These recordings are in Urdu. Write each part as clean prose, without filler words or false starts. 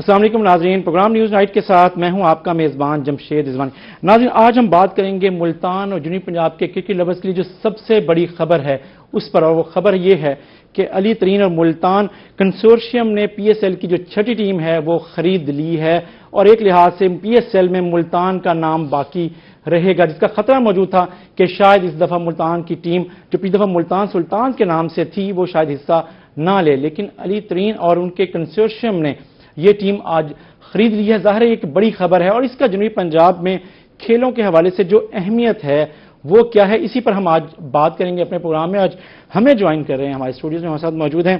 السلام علیکم ناظرین، پروگرام نیوز نائٹ کے ساتھ میں ہوں آپ کا میزبان جمشید رضوانی۔ ناظرین، آج ہم بات کریں گے ملتان اور جنوبی پنجاب کے کرکٹ لورز کے لیے جو سب سے بڑی خبر ہے اس پر، اور وہ خبر یہ ہے کہ علی ترین اور ملتان کنسورشیم نے پی ایس ایل کی جو چھٹی ٹیم ہے وہ خرید لی ہے، اور ایک لحاظ سے پی ایس ایل میں ملتان کا نام باقی رہے گا، جس کا خطرہ موجود تھا کہ شاید اس دفعہ ملتان کی ٹیم جو پچھلی دفعہ ملتان سلطان کے نام سے تھی وہ شاید حصہ نہ لے، لیکن علی ترین اور ان کے کنسورشیم نے یہ ٹیم آج خرید لی ہے۔ ظاہر ہے ایک بڑی خبر ہے، اور اس کا جنوبی پنجاب میں کھیلوں کے حوالے سے جو اہمیت ہے وہ کیا ہے، اسی پر ہم آج بات کریں گے اپنے پروگرام میں۔ آج ہمیں جوائن کر رہے ہیں، ہمارے اسٹوڈیوز میں ہمارے ساتھ موجود ہیں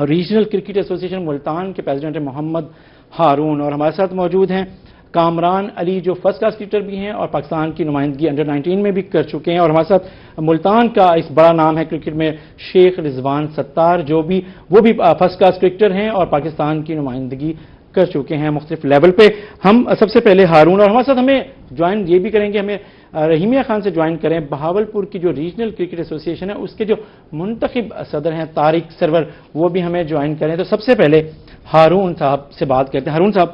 ریجنل کرکٹ ایسوسی ایشن ملتان کے پریزیڈنٹ محمد ہارون، اور ہمارے ساتھ موجود ہیں کامران علی جو فرسٹ کلاس کرکٹر بھی ہیں اور پاکستان کی نمائندگی انڈر 19 میں بھی کر چکے ہیں، اور ہمارے ساتھ ملتان کا اس بڑا نام ہے کرکٹ میں شیخ رضوان ستار جو بھی وہ بھی فرسٹ کلاس کرکٹر ہیں اور پاکستان کی نمائندگی کر چکے ہیں مختلف لیول پہ۔ ہم سب سے پہلے ہارون، اور ہمارے ساتھ ہمیں جوائن یہ بھی کریں گے، ہمیں رحیمیہ خان سے جوائن کریں، بہاولپور کی جو ریجنل کرکٹ ایسوسی ایشن ہے اس کے جو منتخب صدر ہیں طارق سرور، وہ بھی ہمیں جوائن کریں۔ تو سب سے پہلے ہارون صاحب سے بات کرتے ہیں۔ ہارون صاحب،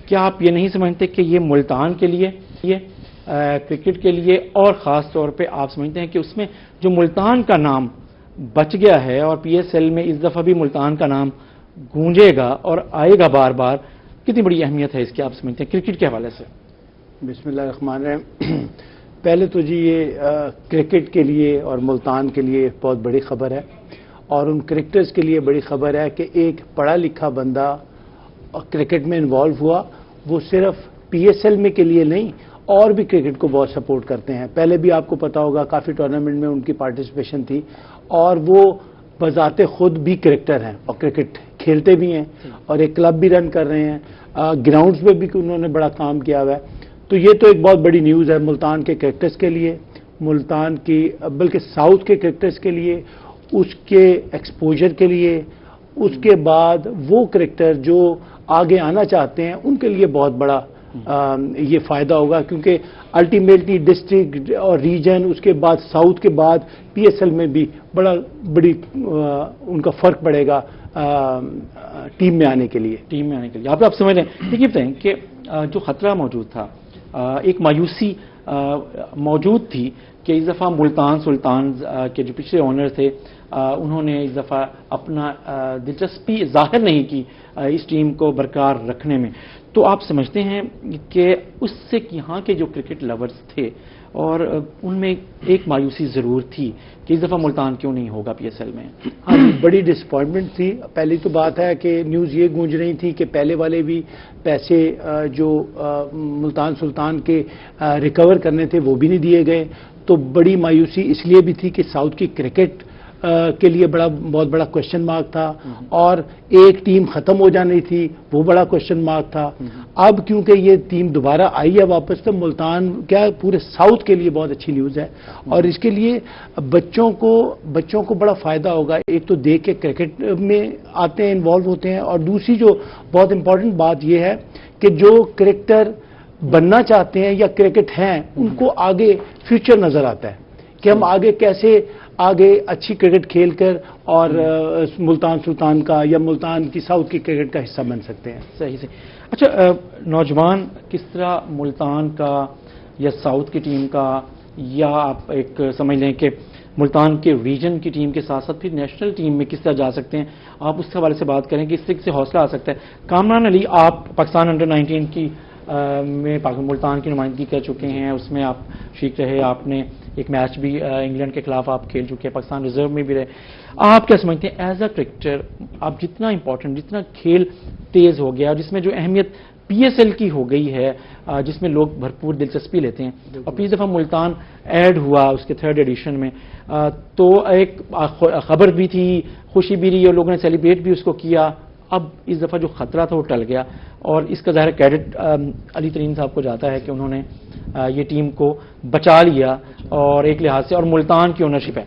کیا آپ یہ نہیں سمجھتے کہ یہ ملتان کے لیے کرکٹ کے لیے اور خاص طور پہ آپ سمجھتے ہیں کہ اس میں جو ملتان کا نام بچ گیا ہے اور پی ایس ایل میں اس دفعہ بھی ملتان کا نام گونجے گا اور آئے گا بار بار، کتنی بڑی اہمیت ہے اس کی آپ سمجھتے ہیں کرکٹ کے حوالے سے؟ بسم اللہ الرحمن الرحیم۔ پہلے تو جی یہ کرکٹ کے لیے اور ملتان کے لیے بہت بڑی خبر ہے، اور ان کرکٹرز کے لیے بڑی خبر ہے کہ ایک پڑھا لکھا بندہ کرکٹ میں انوالو ہوا، وہ صرف پی ایس ایل میں کے لیے نہیں اور بھی کرکٹ کو بہت سپورٹ کرتے ہیں۔ پہلے بھی آپ کو پتا ہوگا کافی ٹورنامنٹ میں ان کی پارٹیسپیشن تھی، اور وہ بذات خود بھی کرکٹر ہیں اور کرکٹ کھیلتے بھی ہیں اور ایک کلب بھی رن کر رہے ہیں، گراؤنڈز میں بھی انہوں نے بڑا کام کیا ہوا ہے۔ تو یہ تو ایک بہت بڑی نیوز ہے ملتان کے کرکٹرز کے لیے، ملتان کی بلکہ ساؤتھ کے کرکٹرز کے لیے، اس کے ایکسپوجر کے لیے، اس کے بعد وہ کرکٹر جو آگے آنا چاہتے ہیں ان کے لیے بہت بڑا یہ فائدہ ہوگا، کیونکہ الٹیمیٹلی ڈسٹرکٹ اور ریجن، اس کے بعد ساؤتھ کے بعد پی ایس ایل میں بھی بڑی ان کا فرق پڑے گا ٹیم میں آنے کے لیے۔ آپ سمجھ رہے ہیں، دیکھیے بتائیں کہ جو خطرہ موجود تھا، ایک مایوسی موجود تھی کہ اس دفعہ ملتان سلطان کے جو پچھلے اونر تھے انہوں نے اس دفعہ اپنا دلچسپی ظاہر نہیں کی اس ٹیم کو برقرار رکھنے میں، تو آپ سمجھتے ہیں کہ اس سے یہاں کے جو کرکٹ لورز تھے اور ان میں ایک مایوسی ضرور تھی کہ اس دفعہ ملتان کیوں نہیں ہوگا پی ایس ایل میں؟ ہاں، بڑی ڈسپوائنٹمنٹ تھی۔ پہلی تو بات ہے کہ نیوز یہ گونج رہی تھی کہ پہلے والے بھی پیسے جو ملتان سلطان کے ریکور کرنے تھے وہ بھی نہیں دیے گئے، تو بڑی مایوسی اس لیے بھی تھی کہ ساؤتھ کی کرکٹ کے لیے بہت بڑا کوشچن مارک تھا، اور ایک ٹیم ختم ہو جانی تھی وہ بڑا کوشچن مارک تھا۔ اب کیونکہ یہ ٹیم دوبارہ آئی ہے واپس، تو ملتان کیا پورے ساؤتھ کے لیے بہت اچھی نیوز ہے، اور اس کے لیے بچوں کو بڑا فائدہ ہوگا۔ ایک تو دیکھ کے کرکٹ میں آتے ہیں، انوالو ہوتے ہیں، اور دوسری جو بہت امپورٹنٹ بات یہ ہے کہ جو کرکٹر بننا چاہتے ہیں یا کرکٹ ہیں ان کو آگے فیوچر نظر آتا ہے کہ ہم آگے کیسے اچھی کرکٹ کھیل کر اور ملتان سلطان کا یا ملتان کی ساؤتھ کی کرکٹ کا حصہ بن سکتے ہیں۔ صحیح سے۔ اچھا، نوجوان کس طرح ملتان کا یا ساؤتھ کی ٹیم کا، یا آپ ایک سمجھ لیں کہ ملتان کے ریجن کی ٹیم کے ساتھ ساتھ پھر نیشنل ٹیم میں کس طرح جا سکتے ہیں، آپ اس حوالے سے بات کریں کہ اس سے حوصلہ آ سکتا ہے؟ کامران علی، آپ پاکستان انڈر 19 کی میں ملتان کی نمائندگی کر چکے ہیں، اس میں آپ شریک رہے، آپ نے ایک میچ بھی انگلینڈ کے خلاف آپ کھیل چکے ہیں، پاکستان ریزرو میں بھی رہے۔ آپ کیا سمجھتے ہیں ایز اے کرکٹر، آپ جتنا امپورٹنٹ، جتنا کھیل تیز ہو گیا، جس میں جو اہمیت پی ایس ایل کی ہو گئی ہے، جس میں لوگ بھرپور دلچسپی لیتے ہیں، اور پھر اس دفعہ ملتان ایڈ ہوا اس کے 3rd ایڈیشن میں، تو ایک خبر بھی تھی، خوشی بھی رہی، اور لوگوں نے سیلیبریٹ بھی اس کو کیا۔ اب اس دفعہ جو خطرہ تھا وہ ٹل گیا، اور اس کا ظاہر کریڈٹ علی ترین صاحب کو جاتا ہے کہ انہوں نے یہ ٹیم کو بچا لیا، اور ایک لحاظ سے اور ملتان کی اونرشپ ہے۔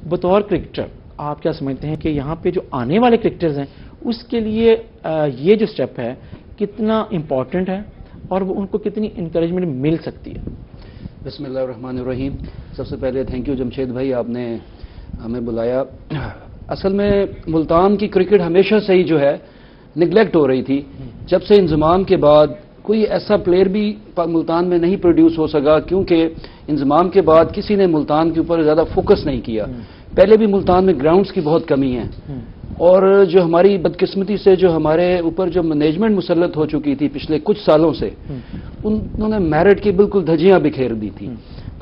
بطور کرکٹر آپ کیا سمجھتے ہیں کہ یہاں پہ جو آنے والے کرکٹرز ہیں اس کے لیے یہ جو سٹیپ ہے کتنا امپورٹنٹ ہے، اور وہ ان کو کتنی انکریجمنٹ مل سکتی ہے؟ بسم اللہ الرحمن الرحیم۔ سب سے پہلے تھینک یو جمشید بھائی، آپ نے ہمیں بلایا۔ اصل میں ملتان کی کرکٹ ہمیشہ سے ہی جو ہے نگلیکٹ ہو رہی تھی. جب سے انضمام کے بعد کوئی ایسا پلیئر بھی ملتان میں نہیں پروڈیوس ہو سکا، کیونکہ انضمام کے بعد کسی نے ملتان کے اوپر زیادہ فوکس نہیں کیا. پہلے بھی ملتان میں گراؤنڈز کی بہت کمی ہے، اور جو ہماری بدقسمتی سے جو ہمارے اوپر جو مینجمنٹ مسلط ہو چکی تھی پچھلے کچھ سالوں سے، انہوں نے میرٹ کی بالکل دھجیاں بکھیر دی تھی،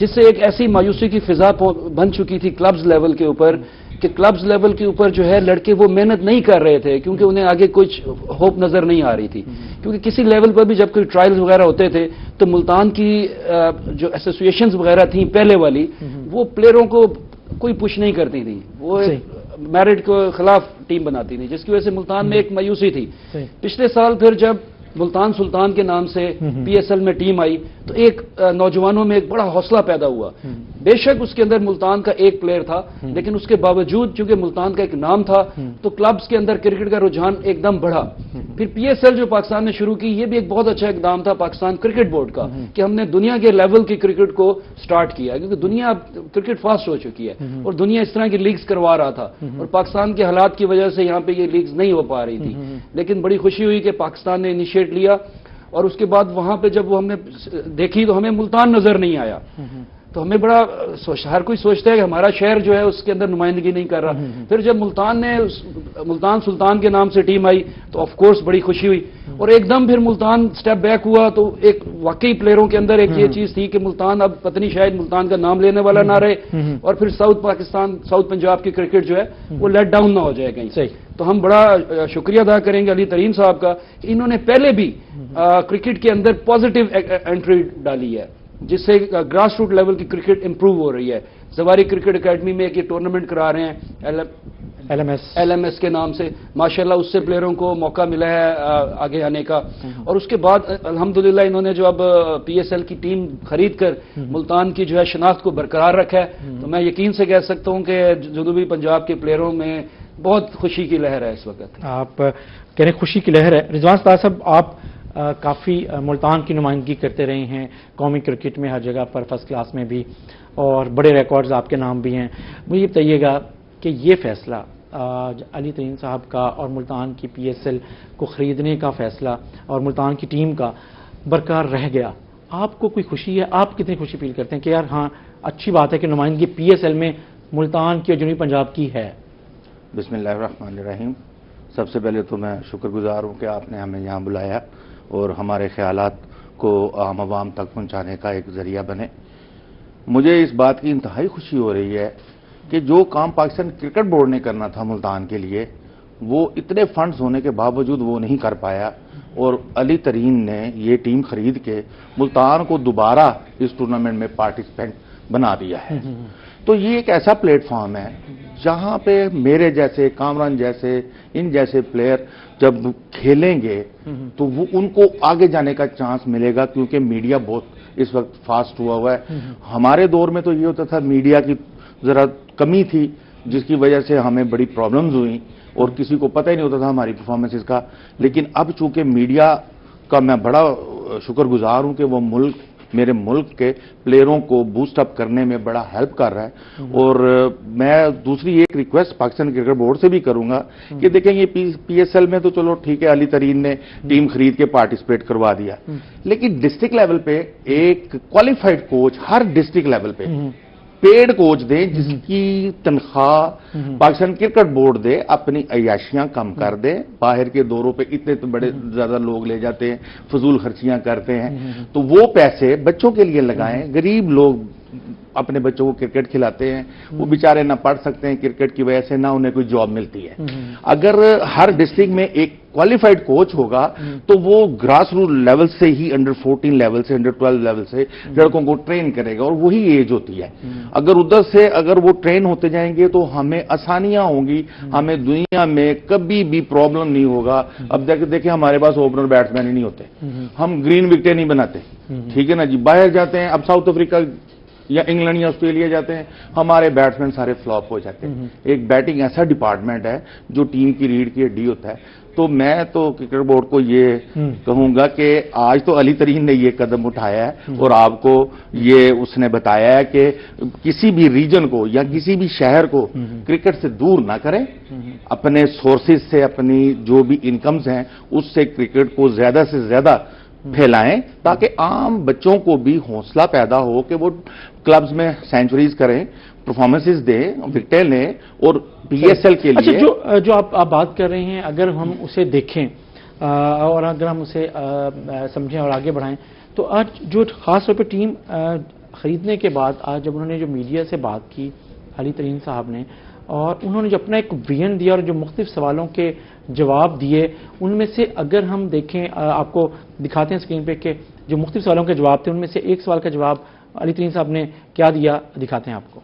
جس سے ایک ایسی مایوسی کی فضا بن چکی تھی کلبز لیول کے اوپر کہ کلبز لیول کے اوپر جو ہے لڑکے وہ محنت نہیں کر رہے تھے، کیونکہ انہیں آگے کچھ ہوپ نظر نہیں آ رہی تھی. کیونکہ کسی لیول پر بھی جب کوئی ٹرائلز وغیرہ ہوتے تھے تو ملتان کی جو ایسوسیشنز وغیرہ تھیں پہلے والی، وہ پلیئروں کو کوئی پش نہیں کرتی تھی، وہ میرٹ کے خلاف ٹیم بناتی تھی، جس کی وجہ سے ملتان میں ایک مایوسی تھی. پچھلے سال پھر جب ملتان سلطان کے نام سے پی ایس ایل میں ٹیم آئی تو ایک نوجوانوں میں ایک بڑا حوصلہ پیدا ہوا. بے شک اس کے اندر ملتان کا ایک پلیئر تھا، لیکن اس کے باوجود چونکہ ملتان کا ایک نام تھا تو کلبز کے اندر کرکٹ کا رجحان ایک دم بڑھا. پھر پی ایس ایل جو پاکستان نے شروع کی، یہ بھی ایک بہت اچھا اقدام تھا پاکستان کرکٹ بورڈ کا کہ ہم نے دنیا کے لیول کی کرکٹ کو سٹارٹ کیا، کیونکہ دنیا اب کرکٹ فاسٹ ہو چکی ہے اور دنیا اس طرح کی لیگز کروا رہا تھا، اور پاکستان کے حالات کی وجہ سے یہاں پہ یہ لیگز نہیں ہو پا رہی تھی. لیکن بڑی خوشی ہوئی کہ پاکستان نے انیشیٹ لیا، اور اس کے بعد وہاں پہ جب وہ ہم نے دیکھی تو ہمیں ملتان نظر نہیں آیا. تو ہمیں بڑا ہر کوئی سوچتا ہے کہ ہمارا شہر جو ہے اس کے اندر نمائندگی نہیں کر رہا. پھر جب ملتان سلطان کے نام سے ٹیم آئی تو آف کورس بڑی خوشی ہوئی، اور ایک دم پھر ملتان سٹیپ بیک ہوا. تو ایک واقعی پلیئروں کے اندر ایک یہ چیز تھی کہ ملتان اب پتہ نہیں شاید ملتان کا نام لینے والا نہ رہے، اور پھر ساؤتھ پنجاب کی کرکٹ جو ہے وہ لیٹ ڈاؤن نہ ہو جائے کہیں. تو ہم بڑا شکریہ ادا کریں گے علی ترین صاحب کا کہ انہوں نے پہلے بھی کرکٹ کے اندر پازیٹیو انٹری ڈالی ہے، جس سے گراس روٹ لیول کی کرکٹ امپروو ہو رہی ہے. زواری کرکٹ اکیڈمی میں ایک یہ ٹورنامنٹ کرا رہے ہیں ایل ایم ایس کے نام سے، ماشاءاللہ اس سے پلیئروں کو موقع ملا ہے آگے آنے کا. اور اس کے بعد الحمدللہ انہوں نے جو اب پی ایس ایل کی ٹیم خرید کر ملتان کی جو ہے شناخت کو برقرار رکھا ہے. تو میں یقین سے کہہ سکتا ہوں کہ جنوبی پنجاب کے پلیئروں میں بہت خوشی کی لہر ہے اس وقت. آپ کہہ رہے ہیں خوشی کی لہر ہے. رضوان ستار صاحب، آپ کافی ملتان کی نمائندگی کرتے رہے ہیں قومی کرکٹ میں ہر جگہ پر، فرسٹ کلاس میں بھی، اور بڑے ریکارڈز آپ کے نام بھی ہیں. مجھے یہ بتائیے گا کہ یہ فیصلہ علی ترین صاحب کا اور ملتان کی پی ایس ایل کو خریدنے کا فیصلہ اور ملتان کی ٹیم کا برقرار رہ گیا، آپ کو کوئی خوشی ہے؟ آپ کتنی خوشی فیل کرتے ہیں کہ یار ہاں اچھی بات ہے کہ نمائندگی پی ایس ایل میں ملتان کی اور جنوبی پنجاب کی ہے؟ بسم اللہ الرحمن الرحیم. سب سے پہلے تو میں شکر گزار ہوں کہ آپ نے ہمیں یہاں بلایا اور ہمارے خیالات کو عام عوام تک پہنچانے کا ایک ذریعہ بنے. مجھے اس بات کی انتہائی خوشی ہو رہی ہے کہ جو کام پاکستان کرکٹ بورڈ نے کرنا تھا ملتان کے لیے، وہ اتنے فنڈز ہونے کے باوجود وہ نہیں کر پایا، اور علی ترین نے یہ ٹیم خرید کے ملتان کو دوبارہ اس ٹورنامنٹ میں پارٹیسپینٹ بنا دیا ہے. تو یہ ایک ایسا پلیٹ فارم ہے جہاں پہ میرے جیسے، کامران جیسے، ان جیسے پلیئر جب کھیلیں گے تو وہ ان کو آگے جانے کا چانس ملے گا، کیونکہ میڈیا بہت اس وقت فاسٹ ہوا ہے. ہمارے دور میں تو یہ ہوتا تھا میڈیا کی ذرا کمی تھی، جس کی وجہ سے ہمیں بڑی پرابلمز ہوئیں اور کسی کو پتہ ہی نہیں ہوتا تھا ہماری پرفارمنسز کا. لیکن اب چونکہ میڈیا کا میں بڑا شکر گزار ہوں کہ وہ میرے ملک کے پلیئروں کو بوسٹ اپ کرنے میں بڑا ہیلپ کر رہا ہے. اور میں دوسری ایک ریکویسٹ پاکستان کرکٹ بورڈ سے بھی کروں گا کہ دیکھیں یہ پی ایس ایل میں تو چلو ٹھیک ہے، علی ترین نے ٹیم خرید کے پارٹیسپیٹ کروا دیا، لیکن ڈسٹرکٹ لیول پہ ایک کوالیفائڈ کوچ ہر ڈسٹرکٹ لیول پہ پیڈ کوچ دیں، جس کی تنخواہ پاکستان کرکٹ بورڈ دے، اپنی عیاشیاں کم کر دے. باہر کے دوروں پہ اتنے بڑے زیادہ لوگ لے جاتے ہیں، فضول خرچیاں کرتے ہیں، تو وہ پیسے بچوں کے لیے لگائیں. غریب لوگ اپنے بچوں کو کرکٹ کھلاتے ہیں، وہ بیچارے نہ پڑھ سکتے ہیں کرکٹ کی وجہ سے، نہ انہیں کوئی جاب ملتی ہے. اگر ہر ڈسٹرکٹ میں ایک کوالیفائڈ کوچ ہوگا تو وہ گراس روٹ لیول سے ہی انڈر 14 لیول سے، انڈر 12 لیول سے لڑکوں کو ٹرین کرے گا، اور وہی ایج ہوتی ہے. اگر ادھر سے اگر وہ ٹرین ہوتے جائیں گے تو ہمیں آسانیاں ہوں گی، ہمیں دنیا میں کبھی بھی پرابلم نہیں ہوگا. اب دیکھیں ہمارے پاس اوپنر بیٹسمین ہی نہیں ہوتے، ہم گرین وکٹیں نہیں بناتے، ٹھیک ہے نا جی. باہر جاتے ہیں، اب ساؤتھ افریقہ یا انگلینڈ یا آسٹریلیا جاتے ہیں، ہمارے بیٹسمین سارے فلاپ ہو جاتے ہیں۔ ایک بیٹنگ ایسا ڈپارٹمنٹ ہے جو ٹیم کی ریڑھ کی ہڈی ہوتا ہے۔ تو میں تو کرکٹ بورڈ کو یہ کہوں گا کہ آج تو علی ترین نے یہ قدم اٹھایا ہے اور آپ کو یہ اس نے بتایا ہے کہ کسی بھی ریجن کو یا کسی بھی شہر کو کرکٹ سے دور نہ کریں، اپنے سورسز سے، اپنی جو بھی انکمز ہیں اس سے کرکٹ کو زیادہ سے زیادہ پھیلائیں تاکہ عام بچوں کو بھی حوصلہ پیدا ہو کہ وہ کلبز میں سینچریز کریں، پرفارمنسز دیں، وکٹیں لیں اور پی ایس ایل کے لیے۔ اچھا، جو آپ بات کر رہے ہیں، اگر ہم اسے دیکھیں اور اگر ہم اسے سمجھیں اور آگے بڑھائیں تو آج جو خاص طور پہ ٹیم خریدنے کے بعد آج جب انہوں نے جو میڈیا سے بات کی علی ترین صاحب نے، اور انہوں نے جو اپنا ایک ویژن دیا اور جو مختلف سوالوں کے جواب دیے، ان میں سے اگر ہم دیکھیں، آپ کو دکھاتے ہیں اسکرین پہ کہ جو مختلف سوالوں کے جواب تھے ان میں سے ایک سوال کا جواب علی ترین صاحب نے کیا دیا، دکھاتے ہیں آپ کو۔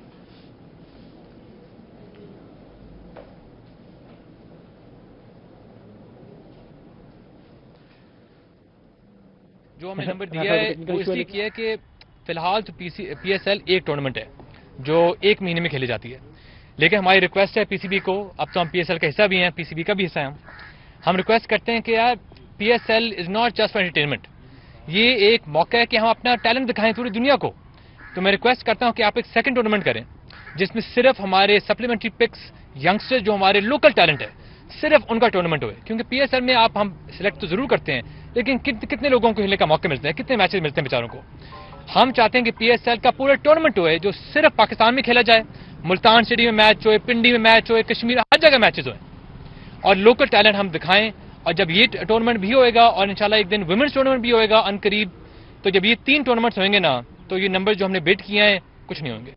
جو ہمیں نمبر دیا ہے وہ اس لیے کیا ہے کہ فی الحال تو پی ایس ایل ایک ٹورنامنٹ ہے جو ایک مہینے میں کھیلی جاتی ہے، لیکن ہماری ریکویسٹ ہے پی سی بی کو، اب تو ہم پی ایس ایل کا حصہ بھی ہیں، پی سی بی کا بھی حصہ ہیں، ہم ریکویسٹ کرتے ہیں کہ یار پی S L is not just for entertainment, یہ ایک موقع ہے کہ ہم اپنا ٹیلنٹ دکھائیں پوری دنیا کو۔ تو میں ریکویسٹ کرتا ہوں کہ آپ ایک سیکنڈ ٹورنامنٹ کریں جس میں صرف ہمارے سپلیمنٹری پکس ینگسٹر جو ہمارے لوکل ٹیلنٹ ہے صرف ان کا ٹورنامنٹ ہوئے، کیونکہ پی ایس ایل میں ہم سلیکٹ تو ضرور کرتے ہیں لیکن کتنے لوگوں کو کھیلنے کا موقع ملتا ہے، کتنے میچز ملتے ہیں بیچاروں کو۔ ہم چاہتے ہیں کہ پی ایس ایل کا پورا ٹورنامنٹ ہوئے جو صرف پاکستان میں کھیلا جائے، ملتان سٹی میں میچ ہوئے، پنڈی میں میچ ہوئے، کشمیر، ہر جگہ میچز ہوئے اور لوکل ٹیلنٹ ہم دکھائیں۔ اور جب یہ ٹورنامنٹ بھی ہوئے گا اور انشاءاللہ ایک دن ویمنس ٹورنامنٹ بھی ہوئے گا ان قریب، تو جب یہ 3 ٹورنامنٹس ہوئیں گے نا تو یہ نمبر جو ہم نے بیٹ کیے ہیں کچھ نہیں ہوں گے۔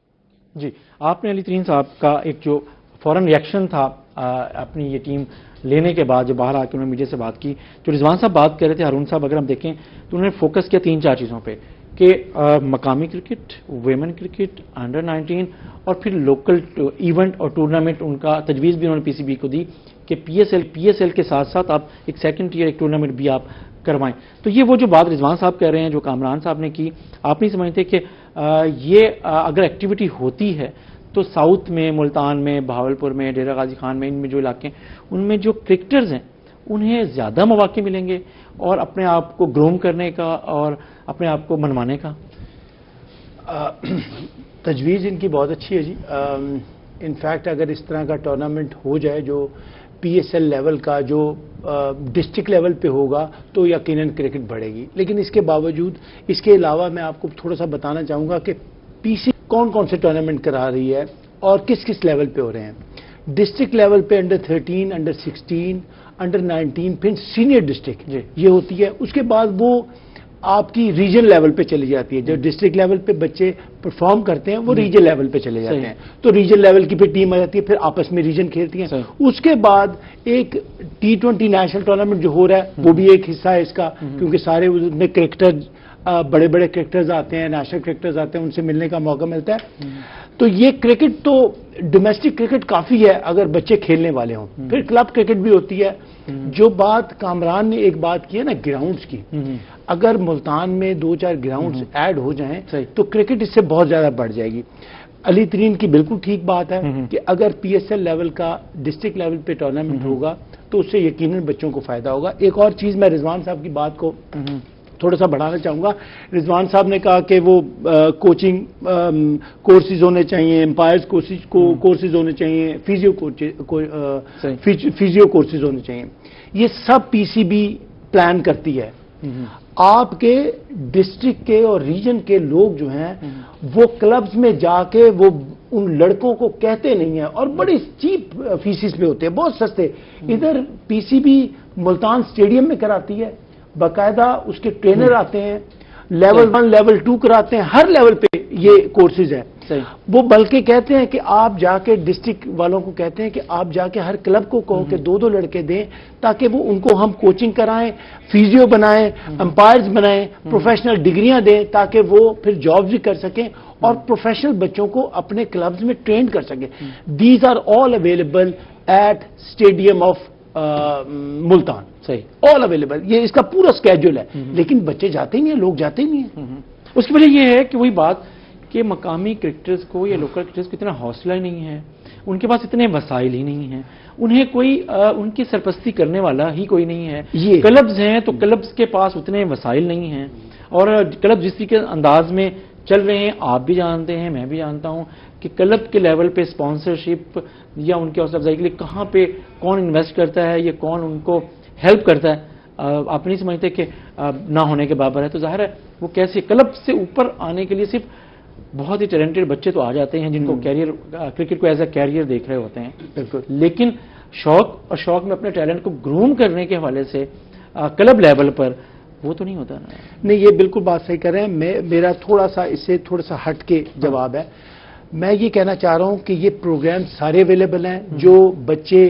جی، آپ نے علی ترین صاحب کا ایک جو فوراً ریئیکشن تھا اپنی یہ ٹیم لینے کے بعد، جو باہر آ کے انہوں نے میڈیا سے بات کی، جو رضوان صاحب بات کر رہے تھے، ہارون صاحب اگر ہم دیکھیں تو انہوں نے فوکس کیا 3-4 چیزوں پہ کہ مقامی کرکٹ، ویمن کرکٹ، انڈر 19 اور پھر لوکل ایونٹ اور ٹورنامنٹ۔ ان کا تجویز بھی انہوں نے پی سی بی کو دی کہ پی ایس ایل کے ساتھ ساتھ آپ ایک سیکنڈ ٹیئر ایک ٹورنامنٹ بھی آپ کروائیں۔ تو یہ وہ جو بات رضوان صاحب کہہ رہے ہیں، جو کامران صاحب نے کی، آپ نہیں سمجھتے کہ یہ اگر ایکٹیویٹی ہوتی ہے تو ساؤتھ میں، ملتان میں، بہاولپور میں، ڈیرہ غازی خان میں، ان میں جو علاقے ہیں ان میں جو کرکٹرز ہیں انہیں زیادہ مواقع ملیں گے اور اپنے آپ کو گروم کرنے کا اور اپنے آپ کو منوانے کا۔ تجویز ان کی بہت اچھی ہے جی۔ انفیکٹ اگر اس طرح کا ٹورنامنٹ ہو جائے جو پی ایس ایل لیول کا، جو ڈسٹرکٹ لیول پہ ہوگا تو یقیناً کرکٹ بڑھے گی، لیکن اس کے باوجود، اس کے علاوہ میں آپ کو تھوڑا سا بتانا چاہوں گا کہ پی سی کون کون سے ٹورنامنٹ کرا رہی ہے اور کس کس لیول پہ ہو رہے ہیں۔ ڈسٹرکٹ لیول پہ انڈر 13، انڈر 16، انڈر 19، پھر سینئر ڈسٹرکٹ یہ ہوتی ہے۔ اس کے بعد وہ آپ کی ریجن لیول پہ چلی جاتی ہے، جو ڈسٹرکٹ لیول پہ بچے پرفارم کرتے ہیں وہ ریجن لیول پہ چلے جاتے ہیں، تو ریجن لیول کی پھر ٹیم آ جاتی ہے، پھر آپس میں ریجن کھیلتی ہیں۔ اس کے بعد ایک T20 نیشنل ٹورنامنٹ جو ہو رہا ہے وہ بھی ایک حصہ ہے اس کا، کیونکہ سارے اس میں کرکٹر، بڑے بڑے کرکٹرز آتے ہیں، نیشنل کرکٹرز آتے ہیں، ان سے ملنے کا موقع ملتا ہے۔ تو یہ کرکٹ تو ڈومیسٹک کرکٹ کافی ہے اگر بچے کھیلنے والے ہوں، پھر کلب کرکٹ بھی ہوتی ہے۔ جو بات کامران نے ایک بات کی ہے نا گراؤنڈز کی، اگر ملتان میں 2-4 گراؤنڈز ایڈ ہو جائیں تو کرکٹ اس سے بہت زیادہ بڑھ جائے گی۔ علی ترین کی بالکل ٹھیک بات ہے کہ اگر پی ایس ایل لیول کا ڈسٹرکٹ لیول پہ ٹورنامنٹ ہوگا تو اس سے یقیناً بچوں کو فائدہ ہوگا۔ ایک اور چیز میں رضوان صاحب کی بات کو تھوڑا سا بڑھانا چاہوں گا۔ رضوان صاحب نے کہا کہ وہ کوچنگ کورسز ہونے چاہیے، امپائرز کورسز ہونے چاہیے، فیزیو کورسز ہونے چاہیے۔ یہ سب پی سی بی پلان کرتی ہے۔ آپ کے ڈسٹرکٹ کے اور ریجن کے لوگ جو ہیں وہ کلبز میں جا کے وہ ان لڑکوں کو کہتے نہیں ہیں اور بڑی چیپ فیسز پہ ہوتے ہیں، بہت سستے۔ ادھر پی سی بی ملتان اسٹیڈیم میں کراتی ہے، باقاعدہ اس کے ٹرینر آتے ہیں، لیول 1 لیول 2 کراتے ہیں، ہر لیول پہ یہ کورسز ہیں۔ وہ بلکہ کہتے ہیں کہ آپ جا کے ڈسٹرکٹ والوں کو کہتے ہیں کہ آپ جا کے ہر کلب کو کہو کہ 2-2 لڑکے دیں تاکہ وہ ان کو ہم کوچنگ کرائیں، فیزیو بنائیں، امپائرز بنائیں، پروفیشنل ڈگریاں دیں تاکہ وہ پھر جابز بھی کر سکیں اور پروفیشنل بچوں کو اپنے کلبز میں ٹرین کر سکیں۔ These are all available at stadium of Multan, all available. یہ اس کا پورا اسکیڈول ہے، لیکن بچے جاتے ہی نہیں ہیں، لوگ جاتے ہی نہیں ہیں۔ اس کی وجہ یہ ہے کہ وہی بات کہ مقامی کرکٹرز کو یا لوکل کرکٹرز کو اتنا حوصلہ ہی نہیں ہے، ان کے پاس اتنے وسائل ہی نہیں ہیں، انہیں کوئی ان کی سرپرستی کرنے والا ہی کوئی نہیں ہے. کلبز ہیں تو کلبز کے پاس اتنے وسائل نہیں ہیں، اور کلب جس طریقے انداز میں چل رہے ہیں آپ بھی جانتے ہیں، میں بھی جانتا ہوں کہ کلب کے لیول پہ اسپانسرشپ یا ان کے حوصلہ افزائی کے لیے کہاں پہ کون انویسٹ کرتا ہے یا کون ان کو ہیلپ کرتا ہے آپ نہیں سمجھتے کہ نہ ہونے کے برابر ہے. تو ظاہر ہے وہ کیسے کلب سے اوپر آنے کے لیے صرف بہت ہی ٹیلنٹڈ بچے تو آ جاتے ہیں جن کو کیریئر کرکٹ کو ایز اے کیریئر دیکھ رہے ہوتے ہیں بالکل، لیکن شوق میں اپنے ٹیلنٹ کو گروم کرنے کے حوالے سے کلب لیول پر وہ تو نہیں ہوتا نا. نہیں، یہ بالکل بات صحیح کر رہے ہیں. میرا تھوڑا سا اس سے تھوڑا سا ہٹ کے جواب ہے. میں یہ کہنا چاہ رہا ہوں کہ یہ پروگرام سارے اویلیبل ہیں. جو بچے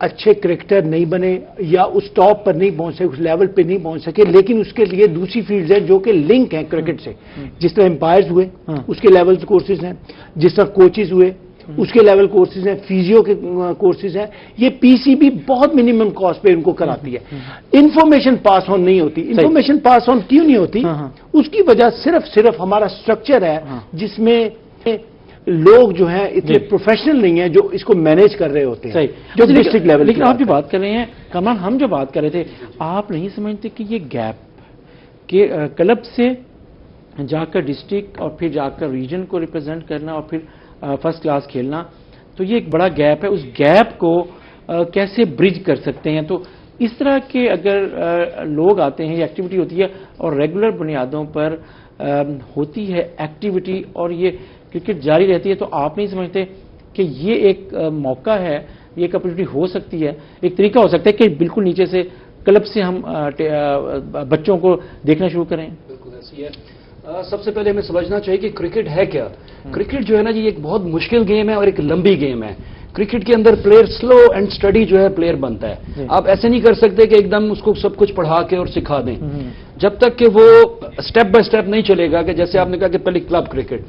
اچھے کرکٹر نہیں بنے یا اس ٹاپ پر نہیں پہنچ سکے، اس لیول پہ نہیں پہنچ سکے، لیکن اس کے لیے دوسری فیلڈز ہیں جو کہ لنک ہیں کرکٹ سے، جس طرح امپائرز ہوئے اس کے لیول کورسز ہیں، جس طرح کوچز ہوئے اس کے لیول کورسز ہیں، فیزیو کے کورسز ہیں. یہ پی سی بی بہت منیمم کاسٹ پہ ان کو کراتی ہے. انفارمیشن پاس آن نہیں ہوتی. انفارمیشن پاس آن کیوں نہیں ہوتی؟ اس کی وجہ صرف ہمارا اسٹرکچر ہے جس میں لوگ جو ہیں اتنے پروفیشنل نہیں ہیں جو اس کو مینیج کر رہے ہوتے ہیں جو ڈسٹرکٹ لیول. لیکن آپ جو بات کر رہے ہیں کمران، ہم جو بات کر رہے تھے، آپ نہیں سمجھتے کہ یہ گیپ کہ کلب سے جا کر ڈسٹرکٹ اور پھر جا کر ریجن کو ریپرزینٹ کرنا اور پھر فرسٹ کلاس کھیلنا، تو یہ ایک بڑا گیپ ہے. اس گیپ کو کیسے برج کر سکتے ہیں؟ تو اس طرح کے اگر لوگ آتے ہیں، یہ ایکٹیویٹی ہوتی ہے اور ریگولر بنیادوں پر ہوتی ہے ایکٹیویٹی اور یہ کرکٹ جاری رہتی ہے، تو آپ نہیں سمجھتے کہ یہ ایک موقع ہے، یہ ایک اپرچونیٹی ہو سکتی ہے، ایک طریقہ ہو سکتا ہے کہ بالکل نیچے سے کلب سے ہم بچوں کو دیکھنا شروع کریں؟ بالکل ایسی ہے. سب سے پہلے ہمیں سمجھنا چاہیے کہ کرکٹ ہے کیا. کرکٹ جو ہے نا یہ ایک بہت مشکل گیم ہے اور ایک لمبی گیم ہے. کرکٹ کے اندر پلیئر سلو اینڈ اسٹڈی جو ہے پلیئر بنتا ہے. آپ ایسے نہیں کر سکتے کہ ایک دم اس کو سب کچھ پڑھا کے اور سکھا دیں جب تک کہ وہ سٹیپ بائی سٹیپ نہیں چلے گا. کہ جیسے آپ نے کہا کہ پہلے کلب کرکٹ،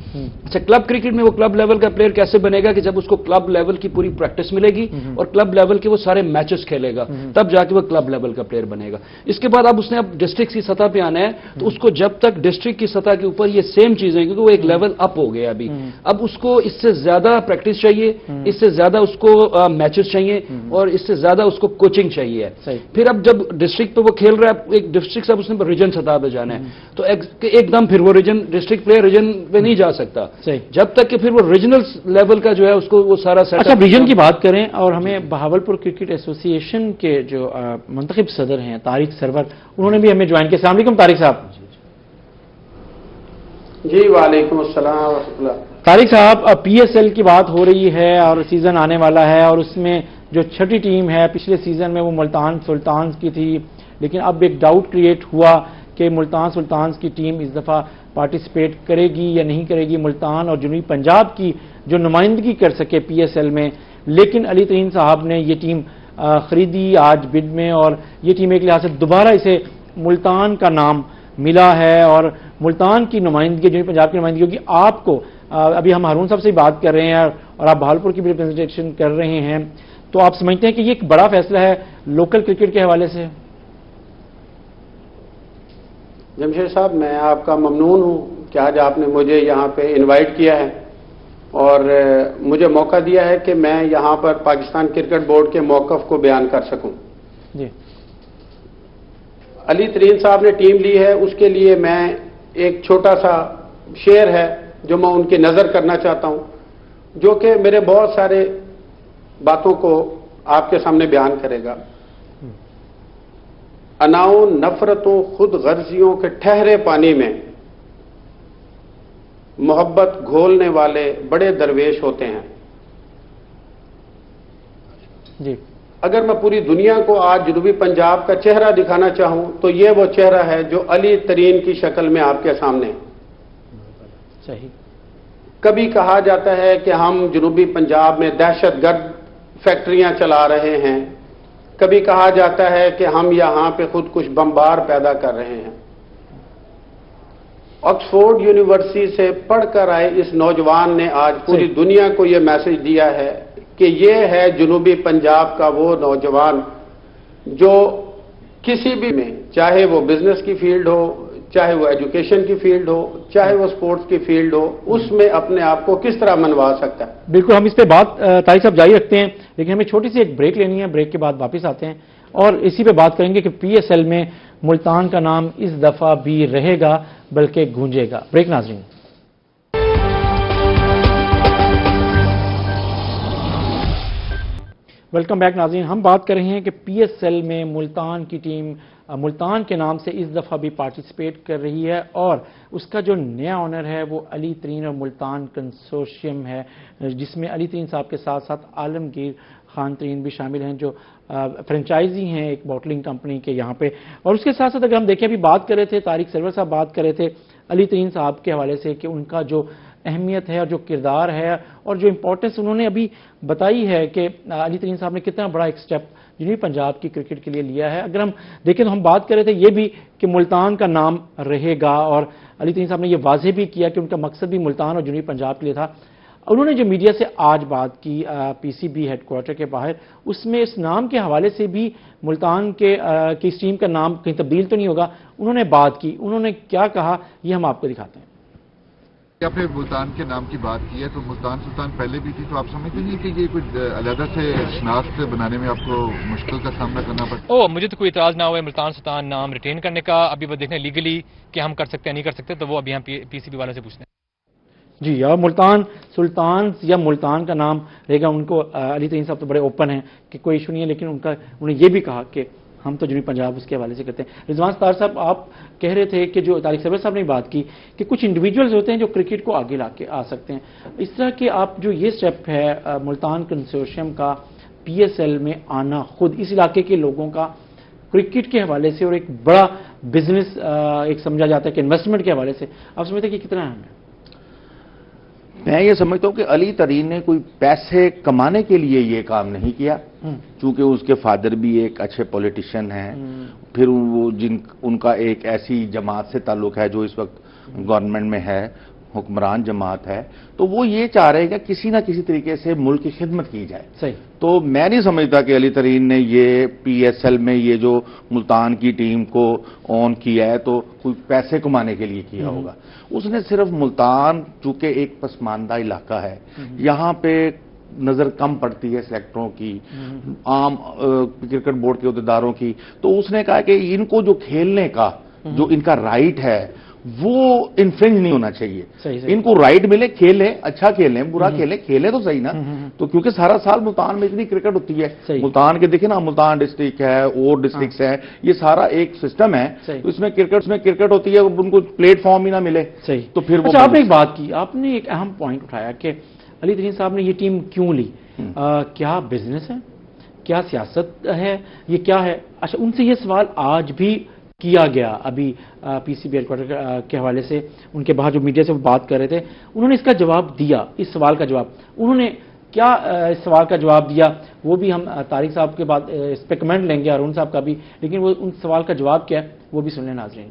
اچھا کلب کرکٹ میں وہ کلب لیول کا پلیئر کیسے بنے گا؟ کہ جب اس کو کلب لیول کی پوری پریکٹس ملے گی اور کلب لیول کے وہ سارے میچز کھیلے گا، تب جا کے وہ کلب لیول کا پلیئر بنے گا. اس کے بعد اب اس نے اب ڈسٹرکٹ کی سطح پہ آنا ہے، تو اس کو جب تک ڈسٹرکٹ کی سطح کے اوپر یہ سیم چیزیں، کیونکہ وہ ایک لیول اپ ہو گیا ابھی، اب اس کو اس سے زیادہ پریکٹس چاہیے، اس سے زیادہ اس کو میچز چاہیے اور اس سے زیادہ اس کو کوچنگ چاہیے. پھر اب جب ڈسٹرکٹ پہ وہ کھیل رہا ہے، ایک ڈسٹرکٹ سے اب اس نے ریجن سطح پہ جانا ہے، تو ایک دم پھر وہ ریجن ڈسٹرکٹ پلیئر ریجن پہ نہیں جا سکتا جب تک کہ پھر وہ ریجنل لیول کا جو ہے اس کو وہ سارا سیٹ. اچھا ریجن کی بات کریں، اور ہمیں بہاولپور کرکٹ ایسوسی ایشن کے جو منتخب صدر ہیں طارق سرور، انہوں نے بھی ہمیں جوائن کیا. السلام علیکم طارق صاحب. جی وعلیکم السلام ورحمۃ اللہ. طارق صاحب، پی ایس ایل کی بات ہو رہی ہے اور سیزن آنے والا ہے، اور اس میں جو چھٹی ٹیم ہے پچھلے سیزن میں وہ ملتان سلطانز کی تھی، لیکن اب ایک ڈاؤٹ کریٹ ہوا کہ ملتان سلطانز کی ٹیم اس دفعہ پارٹیسپیٹ کرے گی یا نہیں کرے گی. ملتان اور جنوبی پنجاب کی جو نمائندگی کر سکے پی ایس ایل میں، لیکن علی ترین صاحب نے یہ ٹیم خریدی آج بڈ میں، اور یہ ٹیم ایک لحاظ سے دوبارہ اسے ملتان کا نام ملا ہے اور ملتان کی نمائندگی جنوبی پنجاب کی نمائندگی ہوگی. آپ کو ابھی ہم ہارون صاحب سے بات کر رہے ہیں اور آپ بہاولپور کی بھی ریپرزنٹیشن کر رہے ہیں، تو آپ سمجھتے ہیں کہ یہ ایک بڑا فیصلہ ہے لوکل کرکٹ کے حوالے سے؟ جمشید صاحب، میں آپ کا ممنون ہوں کہ آج آپ نے مجھے یہاں پہ انوائٹ کیا ہے اور مجھے موقع دیا ہے کہ میں یہاں پر پاکستان کرکٹ بورڈ کے موقف کو بیان کر سکوں. جی. علی ترین صاحب نے ٹیم لی ہے، اس کے لیے میں ایک چھوٹا سا شعر ہے جو میں ان کی نظر کرنا چاہتا ہوں، جو کہ میرے بہت سارے باتوں کو آپ کے سامنے بیان کرے گا. اناؤں نفرتوں خود غرضیوں کے ٹھہرے پانی میں محبت گھولنے والے بڑے درویش ہوتے ہیں. جی. اگر میں پوری دنیا کو آج جنوبی پنجاب کا چہرہ دکھانا چاہوں تو یہ وہ چہرہ ہے جو علی ترین کی شکل میں آپ کے سامنے. صحیح. کبھی کہا جاتا ہے کہ ہم جنوبی پنجاب میں دہشت گرد فیکٹریاں چلا رہے ہیں، کبھی کہا جاتا ہے کہ ہم یہاں پہ خود کچھ بمبار پیدا کر رہے ہیں. آکسفورڈ یونیورسٹی سے پڑھ کر آئے اس نوجوان نے آج پوری دنیا کو یہ میسج دیا ہے کہ یہ ہے جنوبی پنجاب کا وہ نوجوان جو کسی بھی میں، چاہے وہ بزنس کی فیلڈ ہو، چاہے وہ ایجوکیشن کی فیلڈ ہو, چاہے وہ سپورٹس کی فیلڈ ہو, اس میں اپنے آپ کو کس طرح منوا سکتا ہے. بالکل, ہم اس پہ بات طارق صاحب جاری رکھتے ہیں, لیکن ہمیں چھوٹی سی ایک بریک لینی ہے. بریک کے بعد واپس آتے ہیں اور اسی پہ بات کریں گے کہ پی ایس ایل میں ملتان کا نام اس دفعہ بھی رہے گا بلکہ گونجے گا. بریک ناظرین. ویلکم بیک ناظرین. ہم بات کر رہے ہیں کہ پی ایس ایل میں ملتان کی ٹیم ملتان کے نام سے اس دفعہ بھی پارٹیسپیٹ کر رہی ہے اور اس کا جو نیا آنر ہے وہ علی ترین اور ملتان کنسورشیم ہے, جس میں علی ترین صاحب کے ساتھ ساتھ عالمگیر خان ترین بھی شامل ہیں جو فرنچائزی ہیں ایک باٹلنگ کمپنی کے یہاں پہ. اور اس کے ساتھ ساتھ اگر ہم دیکھیں, ابھی بات کر رہے تھے طارق سرور صاحب بات کر رہے تھے علی ترین صاحب کے حوالے سے کہ ان کا جو اہمیت ہے اور جو کردار ہے اور جو امپورٹنس انہوں نے ابھی بتائی ہے کہ علی ترین صاحب نے کتنا بڑا ایک سٹیپ جنوبی پنجاب کی کرکٹ کے لیے لیا ہے. اگر ہم دیکھیں تو ہم بات کر رہے تھے یہ بھی کہ ملتان کا نام رہے گا اور علی ترین صاحب نے یہ واضح بھی کیا کہ ان کا مقصد بھی ملتان اور جنوبی پنجاب کے لیے تھا. انہوں نے جو میڈیا سے آج بات کی پی سی بی ہیڈ کوارٹر کے باہر, اس میں اس نام کے حوالے سے بھی ملتان کی اس ٹیم کا نام کہیں تبدیل تو نہیں ہوگا, انہوں نے بات کی. انہوں نے کیا کہا یہ ہم آپ کو دکھاتے ہیں. آپ نے ملتان کے نام کی بات کی ہے تو ملتان سلطان پہلے بھی تھی, تو آپ سمجھتے نہیں کہ یہ کوئی علیحدہ سے شناخت بنانے میں آپ کو مشکل کا سامنا کرنا پڑتا؟ مجھے تو کوئی اعتراض نہ ہوا ملتان سلطان نام ریٹین کرنے کا. ابھی وہ دیکھیں لیگلی کہ ہم کر سکتے ہیں نہیں کر سکتے, تو وہ ابھی ہم پی سی بی والوں سے پوچھتے ہیں. جی, اور ملتان سلطان یا ملتان کا نام رہے گا. ان کو علی ترین صاحب تو بڑے اوپن ہیں کہ کوئی ایشو نہیں ہے, لیکن انہوں نے یہ بھی کہا کہ ہم تو جنوبی پنجاب اس کے حوالے سے کرتے ہیں. رضوان ستار صاحب, آپ کہہ رہے تھے کہ جو طارق سرور صاحب نے بات کی کہ کچھ انڈیویجولز ہوتے ہیں جو کرکٹ کو آگے لا کے آ سکتے ہیں. اس طرح کہ آپ جو یہ سٹیپ ہے ملتان کنسورشیم کا پی ایس ایل میں آنا, خود اس علاقے کے لوگوں کا کرکٹ کے حوالے سے اور ایک بڑا بزنس ایک سمجھا جاتا ہے کہ انویسٹمنٹ کے حوالے سے, آپ سمجھتے ہیں کہ کتنا اہم ہے؟ میں یہ سمجھتا ہوں کہ علی ترین نے کوئی پیسے کمانے کے لیے یہ کام نہیں کیا, چونکہ اس کے فادر بھی ایک اچھے پولیٹیشین ہیں, پھر وہ ان کا ایک ایسی جماعت سے تعلق ہے جو اس وقت گورنمنٹ میں ہے, حکمران جماعت ہے, تو وہ یہ چاہ رہے ہیں کہ کسی نہ کسی طریقے سے ملک کی خدمت کی جائے. صحیح. تو میں نہیں سمجھتا کہ علی ترین نے یہ پی ایس ایل میں یہ جو ملتان کی ٹیم کو آن کیا ہے تو کوئی پیسے کمانے کے لیے کیا ہوگا. اس نے صرف ملتان چونکہ ایک پسماندہ علاقہ ہے, یہاں پہ نظر کم پڑتی ہے سلیکٹروں کی, عام کرکٹ بورڈ کے عہدیداروں کی, تو اس نے کہا کہ ان کو جو کھیلنے کا جو ان کا رائٹ ہے وہ انفرنج نہیں ہونا چاہیے. ان کو رائٹ ملے, کھیلیں, اچھا کھیلیں, برا کھیلیں تو صحیح نا. تو کیونکہ سارا سال ملتان میں اتنی کرکٹ ہوتی ہے, ملتان کے دیکھیں نا, ملتان ڈسٹرکٹ ہے اور ڈسٹرکٹس ہیں, یہ سارا ایک سسٹم ہے, تو اس میں کرکٹ ہوتی ہے, ان کو پلیٹ فارم ہی نہ ملے تو پھر وہ. آپ نے ایک بات کی, آپ نے ایک اہم پوائنٹ اٹھایا کہ علی ترین صاحب نے یہ ٹیم کیوں لی, کیا بزنس ہے, کیا سیاست ہے, یہ کیا ہے؟ اچھا, ان سے یہ سوال آج بھی کیا گیا ابھی پی سی بی ہیڈ کوارٹر کے حوالے سے, ان کے باہر جو میڈیا سے وہ بات کر رہے تھے, انہوں نے اس کا جواب دیا. اس سوال کا جواب انہوں نے کیا اس سوال کا جواب دیا وہ بھی ہم طارق صاحب کے بعد اس پہ کمنٹ لیں گے, ارون صاحب کا بھی, لیکن وہ ان سوال کا جواب کیا ہے وہ بھی سن لیں ناظرین.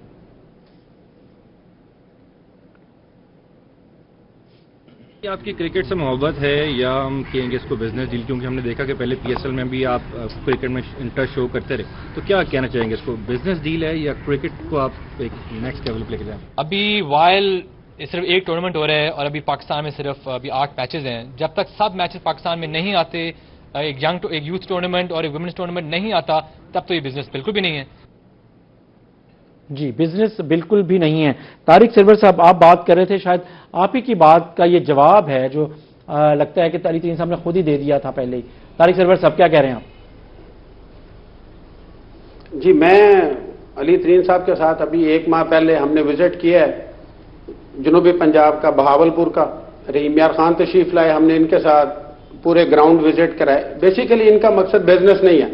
آپ کی کرکٹ سے محبت ہے یا ہم کہیں گے اس کو بزنس ڈیل, کیونکہ ہم نے دیکھا کہ پہلے پی ایس ایل میں بھی آپ کرکٹ میں انٹرسٹ شو کرتے رہے, تو کیا کہنا چاہیں گے, اس کو بزنس ڈیل ہے یا کرکٹ کو آپ ایک نیکسٹ لیول پہ لے کے جائیں؟ ابھی وائل صرف ایک ٹورنامنٹ ہو رہا ہے اور ابھی پاکستان میں صرف ابھی 8 میچز ہیں. جب تک سب میچز پاکستان میں نہیں آتے, ایک یوتھ ٹورنامنٹ اور ایک ویمنس ٹورنامنٹ نہیں آتا, تب تو یہ بزنس بالکل بھی نہیں ہے. جی, بزنس بالکل بھی نہیں ہے. طارق سرور صاحب, آپ بات کر رہے تھے, شاید آپ ہی کی بات کا یہ جواب ہے جو لگتا ہے کہ علی ترین صاحب نے خود ہی دے دیا تھا پہلے ہی. طارق سرور صاحب کیا کہہ رہے ہیں آپ؟ جی, میں علی ترین صاحب کے ساتھ ابھی 1 ماہ پہلے ہم نے وزٹ کیا ہے جنوبی پنجاب کا, بہاولپور کا. رحیم یار خان تشریف لائے, ہم نے ان کے ساتھ پورے گراؤنڈ وزٹ کرائے. بیسیکلی ان کا مقصد بزنس نہیں ہے.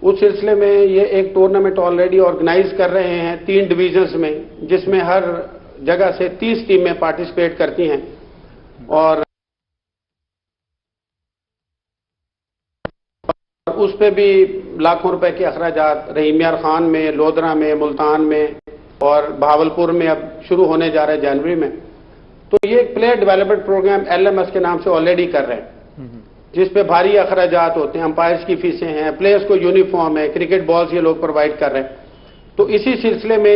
اس سلسلے میں یہ ایک ٹورنامنٹ آلریڈی آرگنائز کر رہے ہیں 3 ڈویژنز میں, جس میں ہر جگہ سے 30 ٹیمیں پارٹیسپیٹ کرتی ہیں, اور اس پہ بھی لاکھوں روپے کے اخراجات رحیم یار خان میں, لودھرا میں, ملتان میں اور بہاولپور میں اب شروع ہونے جا رہے ہیں جنوری میں. تو یہ ایک پلیئر ڈیولپمنٹ پروگرام LMS کے نام سے آلریڈی کر رہے ہیں, جس پہ بھاری اخراجات ہوتے ہیں, امپائرز کی فیسیں ہیں, پلیئرز کو یونیفارم ہے, کرکٹ بالز یہ لوگ پرووائڈ کر رہے ہیں. تو اسی سلسلے میں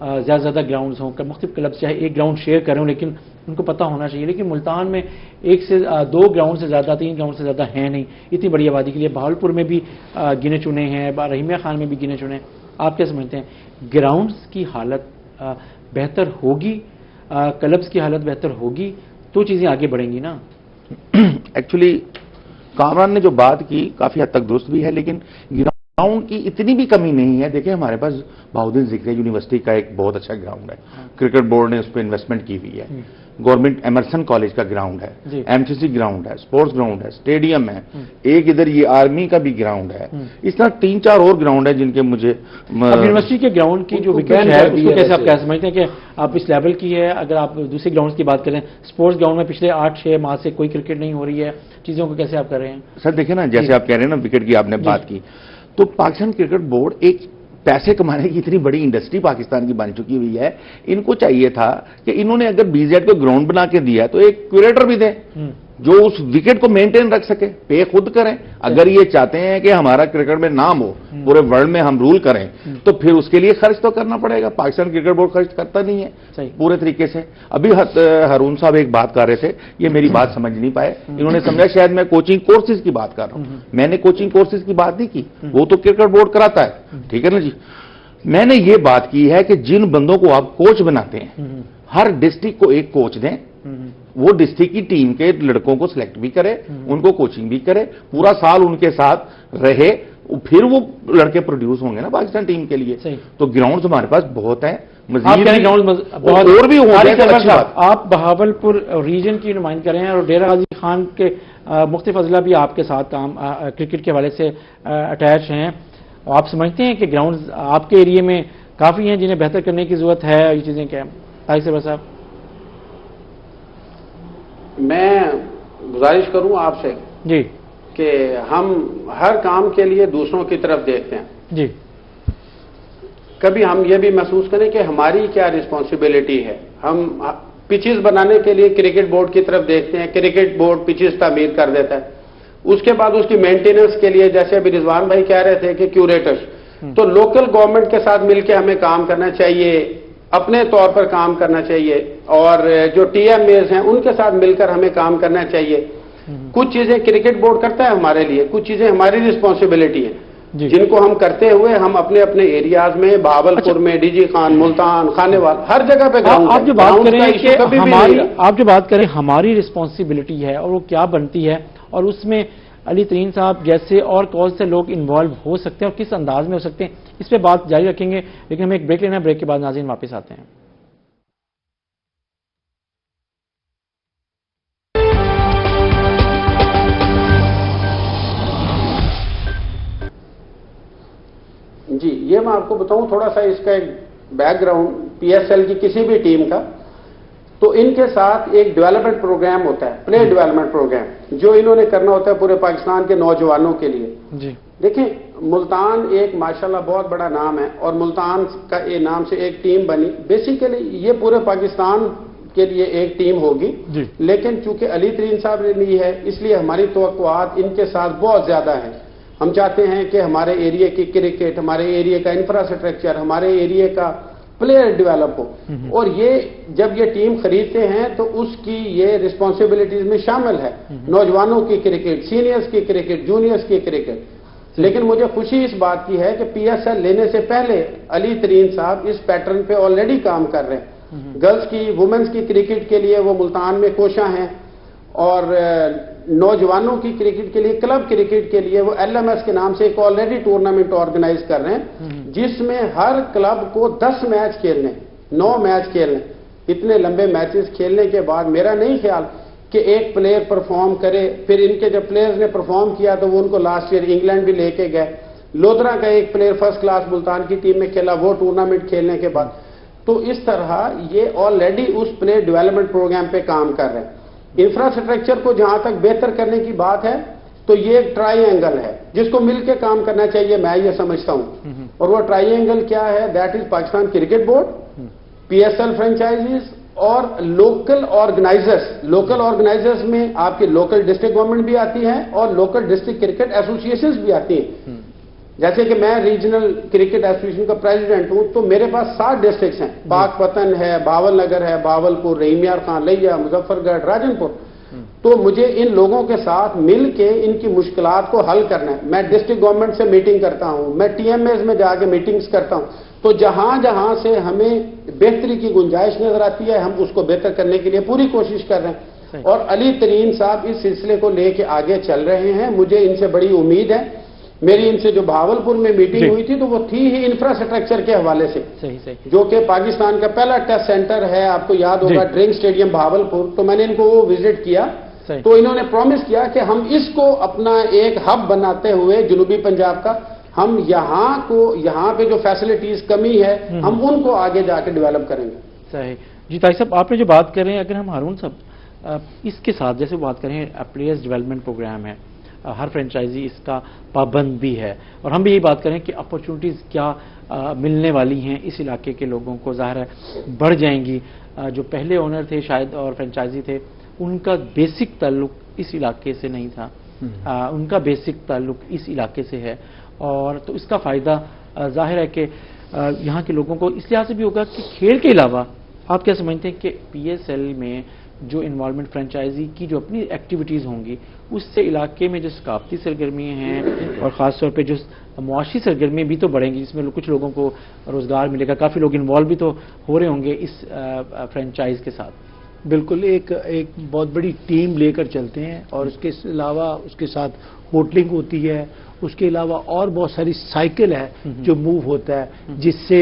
زیادہ زیادہ گراؤنڈز ہوں، مختلف کلبس چاہے ایک گراؤنڈ شیئر کریں لیکن ان کو پتہ ہونا چاہیے، لیکن ملتان میں 2 گراؤنڈ سے زیادہ 3 گراؤنڈ سے زیادہ ہیں نہیں اتنی بڑی آبادی کے لیے۔ بہاولپور میں بھی گنے چنے ہیں، رحیمیہ خان میں بھی گنے چنے ہیں۔ آپ کیا سمجھتے ہیں گراؤنڈز کی حالت بہتر ہوگی، کلبس کی حالت بہتر ہوگی تو چیزیں آگے بڑھیں گی نا؟ ایکچولی کامران نے جو بات کی کافی حد تک درست بھی ہے، لیکن گراؤنڈ کی اتنی بھی کمی نہیں ہے۔ دیکھیں ہمارے پاس بہاؤدین ذکر یونیورسٹی کا ایک بہت اچھا گراؤنڈ ہے، کرکٹ بورڈ نے اس پہ انویسٹمنٹ کی ہوئی ہے۔ گورنمنٹ ایمرسن کالج کا گراؤنڈ ہے، ایم سی سی گراؤنڈ ہے، اسپورٹس گراؤنڈ ہے، اسٹیڈیم ہے، ایک ادھر یہ آرمی کا بھی گراؤنڈ ہے۔ اس طرح 3-4 اور گراؤنڈ ہے جن کے مجھے یونیورسٹی کے گراؤنڈ کی جو وکٹ ہے اس کو کیسے آپ کہہ سمجھتے ہیں کہ آپ اس لیول کی ہے؟ اگر آپ دوسرے گراؤنڈز کی بات کریں، اسپورٹس گراؤنڈ میں پچھلے 8-6 ماہ سے کوئی کرکٹ نہیں ہو رہی ہے، چیزوں کو کیسے آپ کر رہے ہیں؟ سر دیکھیں نا، جیسے آپ کہہ رہے ہیں نا وکٹ کی آپ نے بات کی، تو پاکستان کرکٹ بورڈ ایک پیسے کمانے کی اتنی بڑی انڈسٹری پاکستان کی بن چکی ہوئی ہے، ان کو چاہیے تھا کہ انہوں نے اگر بی زیڈ کو گراؤنڈ بنا کے دیا تو ایک کیوریٹر بھی دیں جو اس وکٹ کو مینٹین رکھ سکے، پے خود کریں۔ اگر یہ چاہتے ہیں کہ ہمارا کرکٹ میں نام ہو، پورے ورلڈ میں ہم رول کریں، تو پھر اس کے لیے خرچ تو کرنا پڑے گا۔ پاکستان کرکٹ بورڈ خرچ کرتا نہیں ہے پورے طریقے سے۔ ابھی ہارون صاحب ایک بات کر رہے تھے، یہ میری بات سمجھ نہیں پائے، انہوں نے سمجھا شاید میں کوچنگ کورسز کی بات کر رہا ہوں۔ میں نے کوچنگ کورسز کی بات نہیں کی، وہ تو کرکٹ بورڈ کراتا ہے، ٹھیک ہے نا جی۔ میں نے یہ بات کی ہے کہ جن بندوں کو آپ کوچ بناتے ہیں، ہر ڈسٹرکٹ کو ایک کوچ دیں، وہ ڈسٹرکٹ کی ٹیم کے لڑکوں کو سلیکٹ بھی کرے، ان کو کوچنگ بھی کرے، پورا سال ان کے ساتھ رہے، پھر وہ لڑکے پروڈیوس ہوں گے نا پاکستان ٹیم کے لیے۔ تو گراؤنڈز ہمارے پاس بہت ہیں، مزید اور بھی ہوں گے۔ آپ بہاولپور ریجن کی نمائند کر رہے ہیں اور ڈیرہ غازی خان کے مختلف اضلاع بھی آپ کے ساتھ کام کرکٹ کے حوالے سے اٹیچ ہیں، آپ سمجھتے ہیں کہ گراؤنڈز آپ کے ایریے میں کافی ہیں جنہیں بہتر کرنے کی ضرورت ہے؟ یہ چیزیں کیا ہیں طاہر صبر صاحب؟ میں گزارش کروں آپ سے جی کہ ہم ہر کام کے لیے دوسروں کی طرف دیکھتے ہیں، جی، کبھی ہم یہ بھی محسوس کریں کہ ہماری کیا رسپانسبلٹی ہے۔ ہم پچز بنانے کے لیے کرکٹ بورڈ کی طرف دیکھتے ہیں، کرکٹ بورڈ پچز تعمیر کر دیتا ہے، اس کے بعد اس کی مینٹیننس کے لیے جیسے ابھی رضوان بھائی کہہ رہے تھے کہ کیوریٹرز، تو لوکل گورنمنٹ کے ساتھ مل کے ہمیں کام کرنا چاہیے، اپنے طور پر کام کرنا چاہیے، اور جو ٹی ایم ایز ہیں ان کے ساتھ مل کر ہمیں کام کرنا چاہیے۔ کچھ چیزیں کرکٹ بورڈ کرتا ہے ہمارے لیے، کچھ چیزیں ہماری رسپانسبلٹی ہیں جن کو ہم کرتے ہوئے ہم اپنے اپنے ایریاز میں بہاولپور میں ڈی جی خان، ملتان، خانیوال، ہر جگہ پہ آپ جو بات کریں ہماری رسپانسبلٹی ہے اور وہ کیا بنتی ہے، اور اس میں علی ترین صاحب جیسے اور کون سے لوگ انوالو ہو سکتے ہیں اور کس انداز میں ہو سکتے ہیں، اس پہ بات جاری رکھیں گے، لیکن ہمیں ایک بریک لینا ہے، بریک کے بعد ناظرین واپس آتے ہیں۔ جی، یہ میں آپ کو بتاؤں تھوڑا سا اس کا ایک بیک گراؤنڈ پی ایس ایل کی کسی بھی ٹیم کا، تو ان کے ساتھ ایک ڈیولپمنٹ پروگرام ہوتا ہے، پلے ڈیولپمنٹ پروگرام، جو انہوں نے کرنا ہوتا ہے پورے پاکستان کے نوجوانوں کے لیے۔ جی دیکھیں، ملتان ایک ماشاءاللہ بہت بڑا نام ہے، اور ملتان کا یہ نام سے ایک ٹیم بنی، بیسیکلی یہ پورے پاکستان کے لیے ایک ٹیم ہوگی، لیکن چونکہ علی ترین صاحب نے لی ہے اس لیے ہماری توقعات ان کے ساتھ بہت زیادہ ہیں۔ ہم چاہتے ہیں کہ ہمارے ایریے کی کرکٹ، ہمارے ایریے کا انفراسٹرکچر، ہمارے ایریے کا پلیئر ڈیولپ ہو، اور یہ جب یہ ٹیم خریدتے ہیں تو اس کی یہ رسپانسبلٹیز میں شامل ہے، نوجوانوں کی کرکٹ، سینئرز کی کرکٹ، جونیئرز کی کرکٹ۔ لیکن مجھے خوشی اس بات کی ہے کہ پی ایس ایل لینے سے پہلے علی ترین صاحب اس پیٹرن پہ آلریڈی کام کر رہے ہیں۔ گرلز کی، وومنز کی کرکٹ کے لیے وہ ملتان میں کوشاں ہیں، اور نوجوانوں کی کرکٹ کے لیے، کلب کرکٹ کے لیے وہ ایل ایم ایس کے نام سے ایک آلریڈی ٹورنامنٹ آرگنائز کر رہے ہیں، جس میں ہر کلب کو 10 میچ کھیلنے، 9 میچ کھیلنے۔ اتنے لمبے میچز کھیلنے کے بعد میرا نہیں خیال کہ ایک پلیئر پرفارم کرے، پھر ان کے جب پلیئرز نے پرفارم کیا تو وہ ان کو لاسٹ ایئر انگلینڈ بھی لے کے گئے۔ لودھرا کا ایک پلیئر فرسٹ کلاس ملتان کی ٹیم میں کھیلا، وہ ٹورنامنٹ کھیلنے کے بعد، تو اس طرح یہ آلریڈی اس پلیئر ڈیولپمنٹ پروگرام پہ کام کر رہے ہیں۔ انفراسٹرکچر کو جہاں تک بہتر کرنے کی بات ہے تو یہ ایک ٹرائی اینگل ہے جس کو مل کے کام کرنا چاہیے، میں یہ سمجھتا ہوں، اور وہ ٹرائی اینگل کیا ہے؟ That is Pakistan cricket board, P S L franchises اور لوکل آرگنائزرز۔ لوکل آرگنائزرز میں آپ کی لوکل ڈسٹرکٹ گورنمنٹ بھی آتی ہے اور لوکل ڈسٹرکٹ کرکٹ ایسوسی ایشنز بھی آتی ہیں۔ جیسے کہ میں ریجنل کرکٹ ایسوسیشن کا پریزیڈنٹ ہوں، تو میرے پاس 7 ڈسٹرکٹس ہیں، پاک پتن ہے، باول نگر ہے، باولپور، رحیم یار خان لیا، مظفر گڑھ، راجن پور. تو مجھے ان لوگوں کے ساتھ مل کے ان کی مشکلات کو حل کرنا ہے. میں ڈسٹرکٹ گورنمنٹ سے میٹنگ کرتا ہوں، میں ٹی ایم ایز میں جا کے میٹنگز کرتا ہوں. تو جہاں جہاں سے ہمیں بہتری کی گنجائش نظر آتی ہے، ہم اس کو بہتر کرنے کے لیے پوری کوشش کر رہے ہیں. اور علی ترین صاحب اس سلسلے کو لے کے آگے چل رہے ہیں. مجھے ان سے بڑی امید ہے. میری ان سے جو بہاولپور میں میٹنگ ہوئی تھی تو وہ تھی ہی انفراسٹرکچر کے حوالے سے، جو کہ پاکستان کا پہلا ٹیسٹ سینٹر ہے. آپ کو یاد ہوگا ڈرنک اسٹیڈیم بہاولپور. تو میں نے ان کو وہ وزٹ کیا، تو انہوں نے پرومس کیا کہ ہم اس کو اپنا ایک ہب بناتے ہوئے جنوبی پنجاب کا، ہم یہاں پہ جو فیسلٹیز کمی ہے ہم ان کو آگے جا کے ڈیولپ کریں گے. صحیح. جی طاہر صاحب، آپ نے جو بات کر رہے ہیں، اگر ہم ہارون صاحب اس کے ساتھ جیسے بات کریں، پلیئرز ڈیولپمنٹ پروگرام ہے، ہر فرینچائزی اس کا پابند بھی ہے، اور ہم بھی یہی بات کریں کہ اپرچونٹیز کیا ملنے والی ہیں اس علاقے کے لوگوں کو، ظاہر ہے بڑھ جائیں گی. جو پہلے اونر تھے شاید اور فرینچائزی تھے، ان کا بیسک تعلق اس علاقے سے نہیں تھا، ان کا بیسک تعلق اس علاقے سے ہے، اور تو اس کا فائدہ ظاہر ہے کہ یہاں کے لوگوں کو اس لحاظ سے بھی ہوگا کہ کھیل کے علاوہ آپ کیا سمجھتے ہیں کہ پی ایس ایل میں جو انوالومنٹ فرینچائزی کی جو اپنی ایکٹیویٹیز ہوں گی، اس سے علاقے میں جو ثقافتی سرگرمیاں ہیں اور خاص طور پہ جو معاشی سرگرمیاں بھی تو بڑھیں گی، جس میں کچھ لوگوں کو روزگار ملے گا، کافی لوگ انوالو بھی تو ہو رہے ہوں گے اس فرینچائز کے ساتھ. بالکل ایک بہت بڑی ٹیم لے کر چلتے ہیں، اور اس کے علاوہ اس کے ساتھ ہوٹلنگ ہوتی ہے، اس کے علاوہ اور بہت ساری سائیکل ہے جو موو ہوتا ہے، جس سے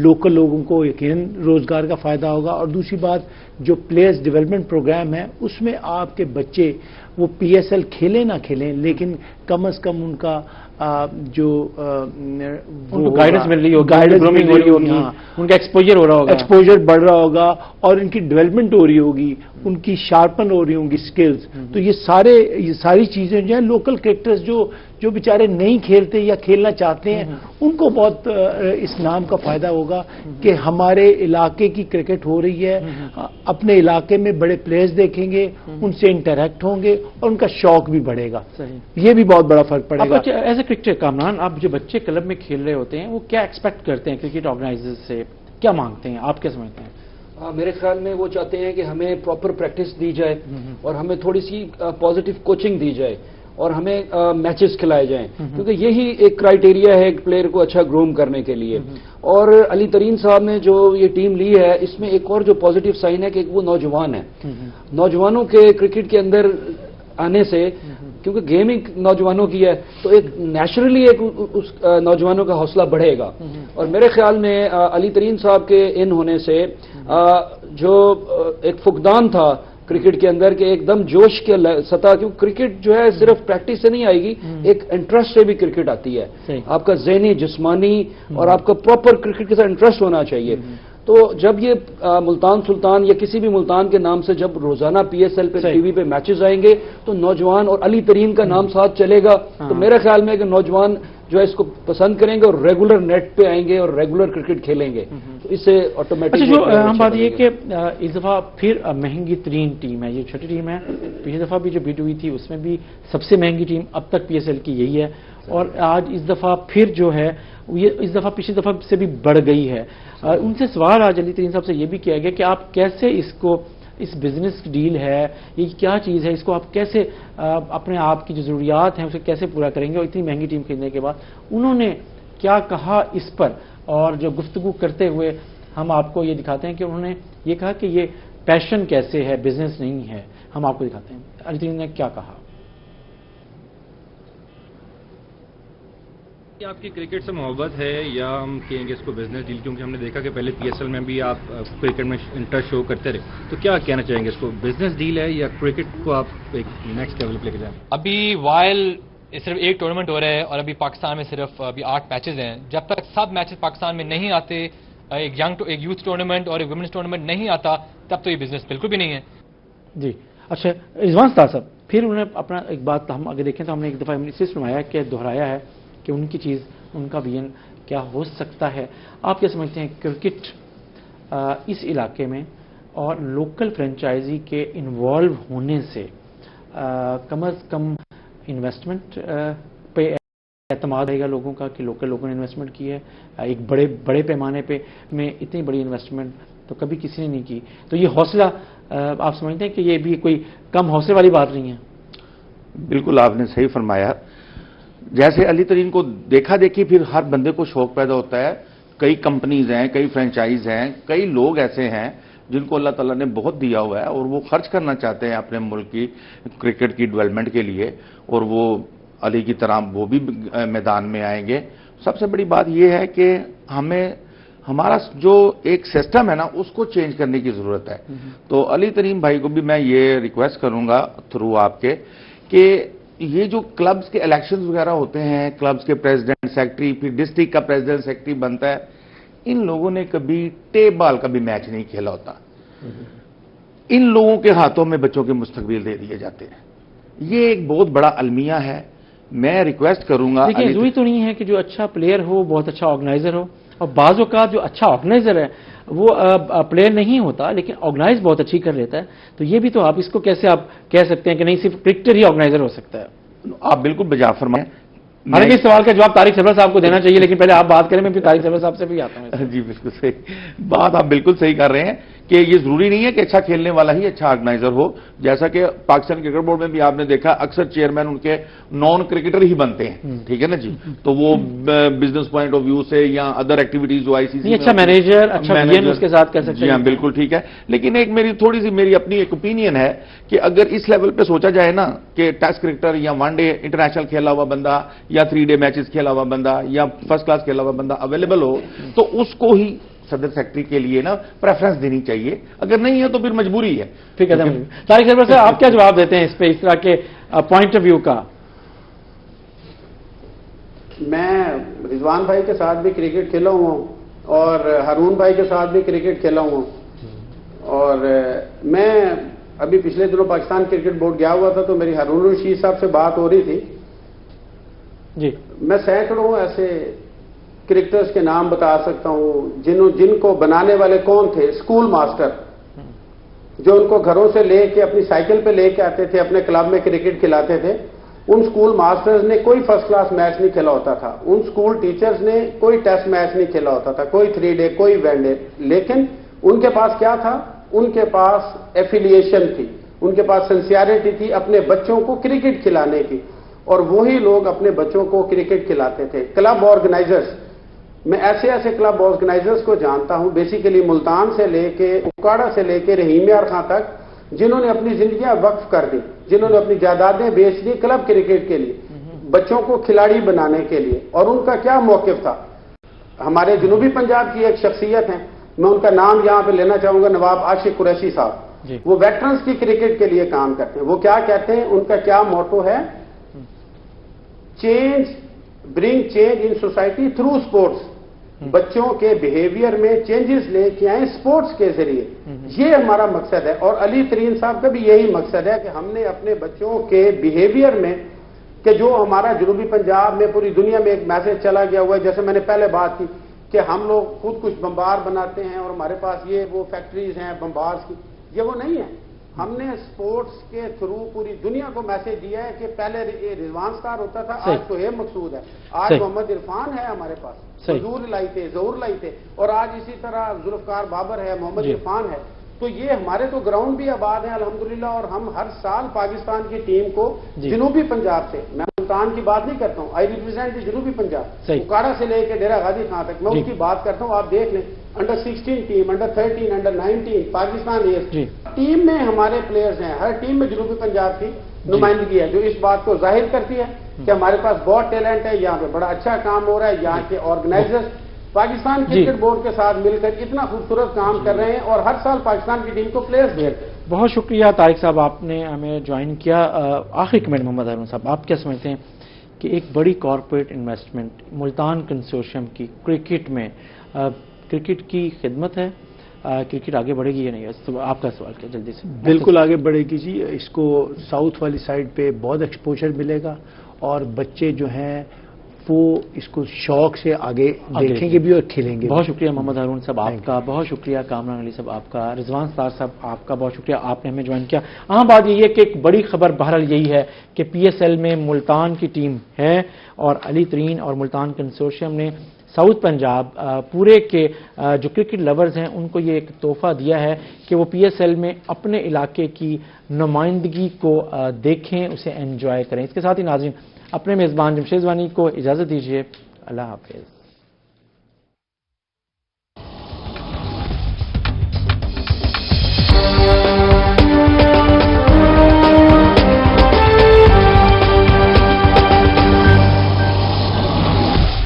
لوکل لوگوں کو یقیناً روزگار کا فائدہ ہوگا. اور دوسری بات، جو پلیئرز ڈیولپمنٹ پروگرام ہے اس میں آپ کے بچے وہ پی ایس ایل کھیلیں نہ کھیلیں، لیکن کم از کم ان کا جو گائیڈنس مل رہی ہوگی، ان کا ایکسپوجر ہو رہا ہوگا، ایکسپوجر بڑھ رہا ہوگا، اور ان کی ڈیولپمنٹ ہو رہی ہوگی، ان کی شارپن ہو رہی ہوں گی سکلز. تو یہ ساری چیزیں جو ہیں لوکل کرکٹرز جو بیچارے نہیں کھیلتے یا کھیلنا چاہتے ہیں، ان کو بہت اس نام کا فائدہ ہوگا کہ ہمارے علاقے کی کرکٹ ہو رہی ہے، اپنے علاقے میں بڑے پلیئرز دیکھیں گے، ان سے انٹریکٹ ہوں گے، اور ان کا شوق بھی بڑھے گا. یہ بھی بہت بڑا فرق پڑے گا. ایز اے کرکٹر کامران، آپ جو بچے کلب میں کھیل رہے ہوتے ہیں وہ کیا ایکسپیکٹ کرتے ہیں کرکٹ آرگنائزر سے، کیا مانگتے ہیں، آپ کیا سمجھتے ہیں؟ میرے خیال میں وہ چاہتے ہیں کہ ہمیں پراپر پریکٹس دی جائے، اور ہمیں تھوڑی سی پازیٹیو کوچنگ دی جائے، اور ہمیں میچز کھلائے جائیں، کیونکہ یہی ایک کرائیٹیریا ہے ایک پلیئر کو اچھا گروم کرنے کے لیے. اور علی ترین صاحب نے جو یہ ٹیم لی ہے، اس میں ایک اور جو پازیٹیو سائن ہے کہ وہ نوجوان ہیں. نوجوانوں کے کرکٹ کے اندر آنے سے، کیونکہ گیمنگ نوجوانوں کی ہے، تو ایک نیچرلی اس نوجوانوں کا حوصلہ بڑھے گا. اور میرے خیال میں علی ترین صاحب کے ان ہونے سے جو ایک فقدان تھا کرکٹ کے اندر کہ ایک دم جوش کے سطح، کیوں کرکٹ جو ہے صرف پریکٹس سے نہیں آئے گی، ایک انٹرسٹ سے بھی کرکٹ آتی ہے. آپ کا ذہنی، جسمانی اور آپ کا پراپر کرکٹ کے ساتھ انٹرسٹ ہونا چاہیے. تو جب یہ ملتان سلطان یا کسی بھی ملتان کے نام سے جب روزانہ پی ایس ایل پہ ٹی وی پہ میچز آئیں گے تو نوجوان اور علی ترین کا نام ساتھ چلے گا. تو میرے خیال میں کہ نوجوان جو ہے اس کو پسند کریں گے اور ریگولر نیٹ پہ آئیں گے اور ریگولر کرکٹ کھیلیں گے. تو اس سے آٹومیٹک جو ہم بات یہ کہ اس دفعہ پھر مہنگی ترین ٹیم ہے، یہ چھٹی ٹیم ہے. پچھلی دفعہ بھی جو بیٹ ہوئی تھی اس میں بھی سب سے مہنگی ٹیم اب تک پی ایس ایل کی یہی ہے، اور آج اس دفعہ پھر جو ہے یہ اس دفعہ پچھلی دفعہ سے بھی بڑھ گئی ہے. ان سے سوال آج علی ترین صاحب سے یہ بھی کیا گیا کہ آپ کیسے اس بزنس ڈیل ہے، یہ کیا چیز ہے، اس کو آپ کیسے اپنے آپ کی جو ضروریات ہیں اسے کیسے پورا کریں گے، اور اتنی مہنگی ٹیم خریدنے کے بعد انہوں نے کیا کہا اس پر. اور جو گفتگو کرتے ہوئے ہم آپ کو یہ دکھاتے ہیں کہ انہوں نے یہ کہا کہ یہ پیشن کیسے ہے، بزنس نہیں ہے. ہم آپ کو دکھاتے ہیں علی ترین نے کیا کہا. آپ کی کرکٹ سے محبت ہے یا ہم کہیں گے اس کو بزنس ڈیل، کیونکہ ہم نے دیکھا کہ پہلے پی ایس ایل میں بھی آپ کرکٹ میں انٹرسٹ شو کرتے رہے، تو کیا کہنا چاہیں گے اس کو بزنس ڈیل ہے یا کرکٹ کو آپ ایک نیکسٹ لیول پہ لے کے جائیں؟ ابھی وائل صرف ایک ٹورنامنٹ ہو رہا ہے اور ابھی پاکستان میں صرف ابھی 8 میچز ہیں. جب تک سب میچز پاکستان میں نہیں آتے، ایک یوتھ ٹورنامنٹ اور ایک ویمنس ٹورنامنٹ نہیں آتا، تب تو یہ بزنس بالکل بھی نہیں ہے. جی اچھا، رضوان صاحب پھر انہوں نے اپنا ایک بات ہم اگر دیکھیں تو ہم نے ایک دفعہ اسے سنوایا کہ دہرایا ہے کہ ان کی چیز، ان کا ویژن کیا ہو سکتا ہے. آپ کیا سمجھتے ہیں کرکٹ اس علاقے میں اور لوکل فرینچائزی کے انوالو ہونے سے کم از کم انویسٹمنٹ پہ اعتماد رہے گا لوگوں کا کہ لوگوں نے انویسٹمنٹ کی ہے ایک بڑے پیمانے پہ میں اتنی بڑی انویسٹمنٹ تو کبھی کسی نے نہیں کی. تو یہ حوصلہ آپ سمجھتے ہیں کہ یہ بھی کوئی کم حوصلے والی بات نہیں ہے؟ بالکل آپ نے صحیح فرمایا. جیسے علی ترین کو دیکھا دیکھی پھر ہر بندے کو شوق پیدا ہوتا ہے. کئی کمپنیز ہیں, کئی فرینچائز ہیں, کئی لوگ ایسے ہیں جن کو اللہ تعالیٰ نے بہت دیا ہوا ہے اور وہ خرچ کرنا چاہتے ہیں اپنے ملک کی کرکٹ کی ڈیولپمنٹ کے لیے, اور وہ علی کی طرح وہ بھی میدان میں آئیں گے. سب سے بڑی بات یہ ہے کہ ہمارا جو ایک سسٹم ہے نا اس کو چینج کرنے کی ضرورت ہے. تو علی ترین بھائی کو بھی میں یہ ریکویسٹ کروں گا تھرو آپ کے کہ یہ جو کلبز کے الیکشنز وغیرہ ہوتے ہیں, کلبز کے پریزیڈنٹ سیکرٹری, پھر ڈسٹرکٹ کا پریزیڈنٹ سیکرٹری بنتا ہے, ان لوگوں نے کبھی ٹیپ بال کا بھی میچ نہیں کھیلا ہوتا. ان لوگوں کے ہاتھوں میں بچوں کے مستقبل دے دیے جاتے ہیں. یہ ایک بہت بڑا المیہ ہے. میں ریکویسٹ کروں گا, لیکن ضروری تو نہیں ہے کہ جو اچھا پلیئر ہو بہت اچھا آرگنائزر ہو, اور بعض اوقات جو اچھا آرگنائزر ہے وہ پلیئر نہیں ہوتا لیکن آرگنائز بہت اچھی کر لیتا ہے. تو یہ بھی تو آپ اس کو کیسے آپ کہہ سکتے ہیں کہ نہیں صرف کرکٹر ہی آرگنائزر ہو سکتا ہے؟ آپ بالکل بجا فرمائیں. حالانکہ اس سوال کا جواب طارق سرور صاحب کو دینا چاہیے, لیکن پہلے آپ بات کریں, میں پھر طارق سرور صاحب سے بھی آتا ہوں. جی بالکل صحیح بات, آپ بالکل صحیح کر رہے ہیں کہ یہ ضروری نہیں ہے کہ اچھا کھیلنے والا ہی اچھا آرگنائزر ہو. جیسا کہ پاکستان کرکٹ بورڈ میں بھی آپ نے دیکھا اکثر چیئرمین ان کے نان کرکٹر ہی بنتے ہیں, ٹھیک ہے نا جی. تو وہ بزنس پوائنٹ آف ویو سے یا ادر ایکٹیویٹیز جو ICC اچھا مینیجر, اچھا وین اس کے ساتھ کر سکتے ہیں. جی ہاں بالکل ٹھیک ہے. لیکن ایک میری اپنی ایک اوپینین ہے کہ اگر اس لیول پہ سوچا جائے نا کہ ٹیسٹ کرکٹر یا ون ڈے انٹرنیشنل کھیلا ہوا بندہ یا 3 ڈے میچز کھیلا ہوا بندہ یا فرسٹ کلاس کھیلا ہوا بندہ اویلیبل ہو تو اس کو ہی صدر سیکرٹری کے لیے نا پریفرنس دینی چاہیے. اگر نہیں ہے تو پھر مجبوری ہے. ٹھیک ہے طارق سرور صاحب, آپ کیا جواب دیتے ہیں اس پہ, اس طرح کے پوائنٹ آف ویو کا؟ میں رضوان بھائی کے ساتھ بھی کرکٹ کھیلا ہوں اور ہارون بھائی کے ساتھ بھی کرکٹ کھیلا ہوں, اور میں ابھی پچھلے دنوں پاکستان کرکٹ بورڈ گیا ہوا تھا تو میری ہارون رشید صاحب سے بات ہو رہی تھی. جی میں سینکڑوں ایسے کرکٹرز کے نام بتا سکتا ہوں جن کو بنانے والے کون تھے, اسکول ماسٹر جو ان کو گھروں سے لے کے اپنی سائیکل پہ لے کے آتے تھے, اپنے کلب میں کرکٹ کھلاتے تھے. ان اسکول ماسٹرز نے کوئی فرسٹ کلاس میچ نہیں کھیلا ہوتا تھا, ان اسکول ٹیچرز نے کوئی ٹیسٹ میچ نہیں کھیلا ہوتا تھا, کوئی 3 ڈے کوئی ون ڈے. لیکن ان کے پاس کیا تھا, ان کے پاس ایفیلیشن تھی, ان کے پاس سنسیئرٹی تھی اپنے بچوں کو کرکٹ کھلانے کی, اور وہی لوگ اپنے بچوں کو کرکٹ کھلاتے تھے. کلب آرگنائزرز, میں ایسے کلب آرگنائزرز کو جانتا ہوں بیسیکلی ملتان سے لے کے اکاڑا سے لے کے رحیم یار خان تک, جنہوں نے اپنی زندگیاں وقف کر دی, جنہوں نے اپنی جائیدادیں بیچ دی کلب کرکٹ کے لیے, بچوں کو کھلاڑی بنانے کے لیے. اور ان کا کیا موقف تھا؟ ہمارے جنوبی پنجاب کی ایک شخصیت ہیں, میں ان کا نام یہاں پہ لینا چاہوں گا, نواب عاشق قریشی صاحب. وہ ویٹرنز کی کرکٹ کے لیے کام کرتے ہیں. وہ کیا کہتے ہیں, ان کا کیا موٹو ہے, bring change in society through sports. بچوں کے بیہیویئر میں چینجز لے کے آئیں اسپورٹس کے ذریعے, یہ ہمارا مقصد ہے. اور علی ترین صاحب کا بھی یہی مقصد ہے کہ ہم نے اپنے بچوں کے بیہیویئر میں, کہ جو ہمارا جنوبی پنجاب میں پوری دنیا میں ایک میسج چلا گیا ہوا ہے, جیسے میں نے پہلے بات کی کہ ہم لوگ خود کچھ بمبار بناتے ہیں اور ہمارے پاس یہ وہ فیکٹریز ہیں بمبارز کی, یہ وہ نہیں ہے. ہم نے سپورٹس کے تھرو پوری دنیا کو میسج دیا ہے کہ پہلے رضوان سٹار ہوتا تھا, آج سہیب مقصود ہے, آج محمد عرفان ہے ہمارے پاس, ظہور لائی تھے, اور آج اسی طرح ذوالفقار بابر ہے, محمد عرفان ہے. تو یہ ہمارے تو گراؤنڈ بھی آباد ہیں الحمدللہ, اور ہم ہر سال پاکستان کی ٹیم کو جنوبی پنجاب سے, میں ملتان کی بات نہیں کرتا ہوں, آئی ریپرزینٹ جنوبی پنجاب, اکاڑا سے لے کے ڈیرہ غازی خان تک, میں اس کی بات کرتا ہوں. آپ دیکھ لیں under 16 team, under 13, under 19 Pakistan air team میں ہمارے پلیئرز ہیں. ہر ٹیم میں جنوبی پنجاب کی نمائندگی ہے, جو اس بات کو ظاہر کرتی ہے کہ ہمارے پاس بہت ٹیلنٹ ہے. یہاں پہ بڑا اچھا کام ہو رہا ہے. یہاں کے آرگنائزرز پاکستان کرکٹ بورڈ کے ساتھ مل کر اتنا خوبصورت کام کر رہے ہیں, اور ہر سال پاکستان کی ٹیم کو پلیئرز دے رہے ہیں. بہت شکریہ طارق صاحب, آپ نے ہمیں جوائن کیا. آخری کمنٹ محمد ہارون صاحب, آپ کیا سمجھتے ہیں کہ ایک بڑی کارپوریٹ انویسٹمنٹ ملتان کنسورشیم کی کرکٹ میں, کرکٹ کی خدمت ہے, کرکٹ آگے بڑھے گی یا نہیں؟ تو آپ کا سوال کیا جلدی سے؟ بالکل آگے بڑھے گی جی. اس کو ساؤتھ والی سائڈ پہ بہت ایکسپوجر ملے گا, اور بچے جو ہیں وہ اس کو شوق سے آگے دیکھیں گے بھی اور کھیلیں گے. بہت شکریہ محمد ہارون صاحب آپ کا، بہت شکریہ کامران علی صاحب آپ کا، رضوان ستار صاحب آپ کا بہت شکریہ، آپ نے ہمیں جوائن کیا. اہم بات یہ ہے کہ ایک بڑی خبر بہرحال یہی ہے کہ پی ایس ایل میں ملتان کی ٹیم ہے اور علی ترین اور ملتان کنسورشیم نے ساؤتھ پنجاب پورے کے جو کرکٹ لورز ہیں ان کو یہ ایک تحفہ دیا ہے کہ وہ پی ایس ایل میں اپنے علاقے کی نمائندگی کو دیکھیں، اسے انجوائے کریں. اس کے ساتھ ہی ناظرین اپنے میزبان جمشید رضوانی کو اجازت دیجیے. اللہ حافظ.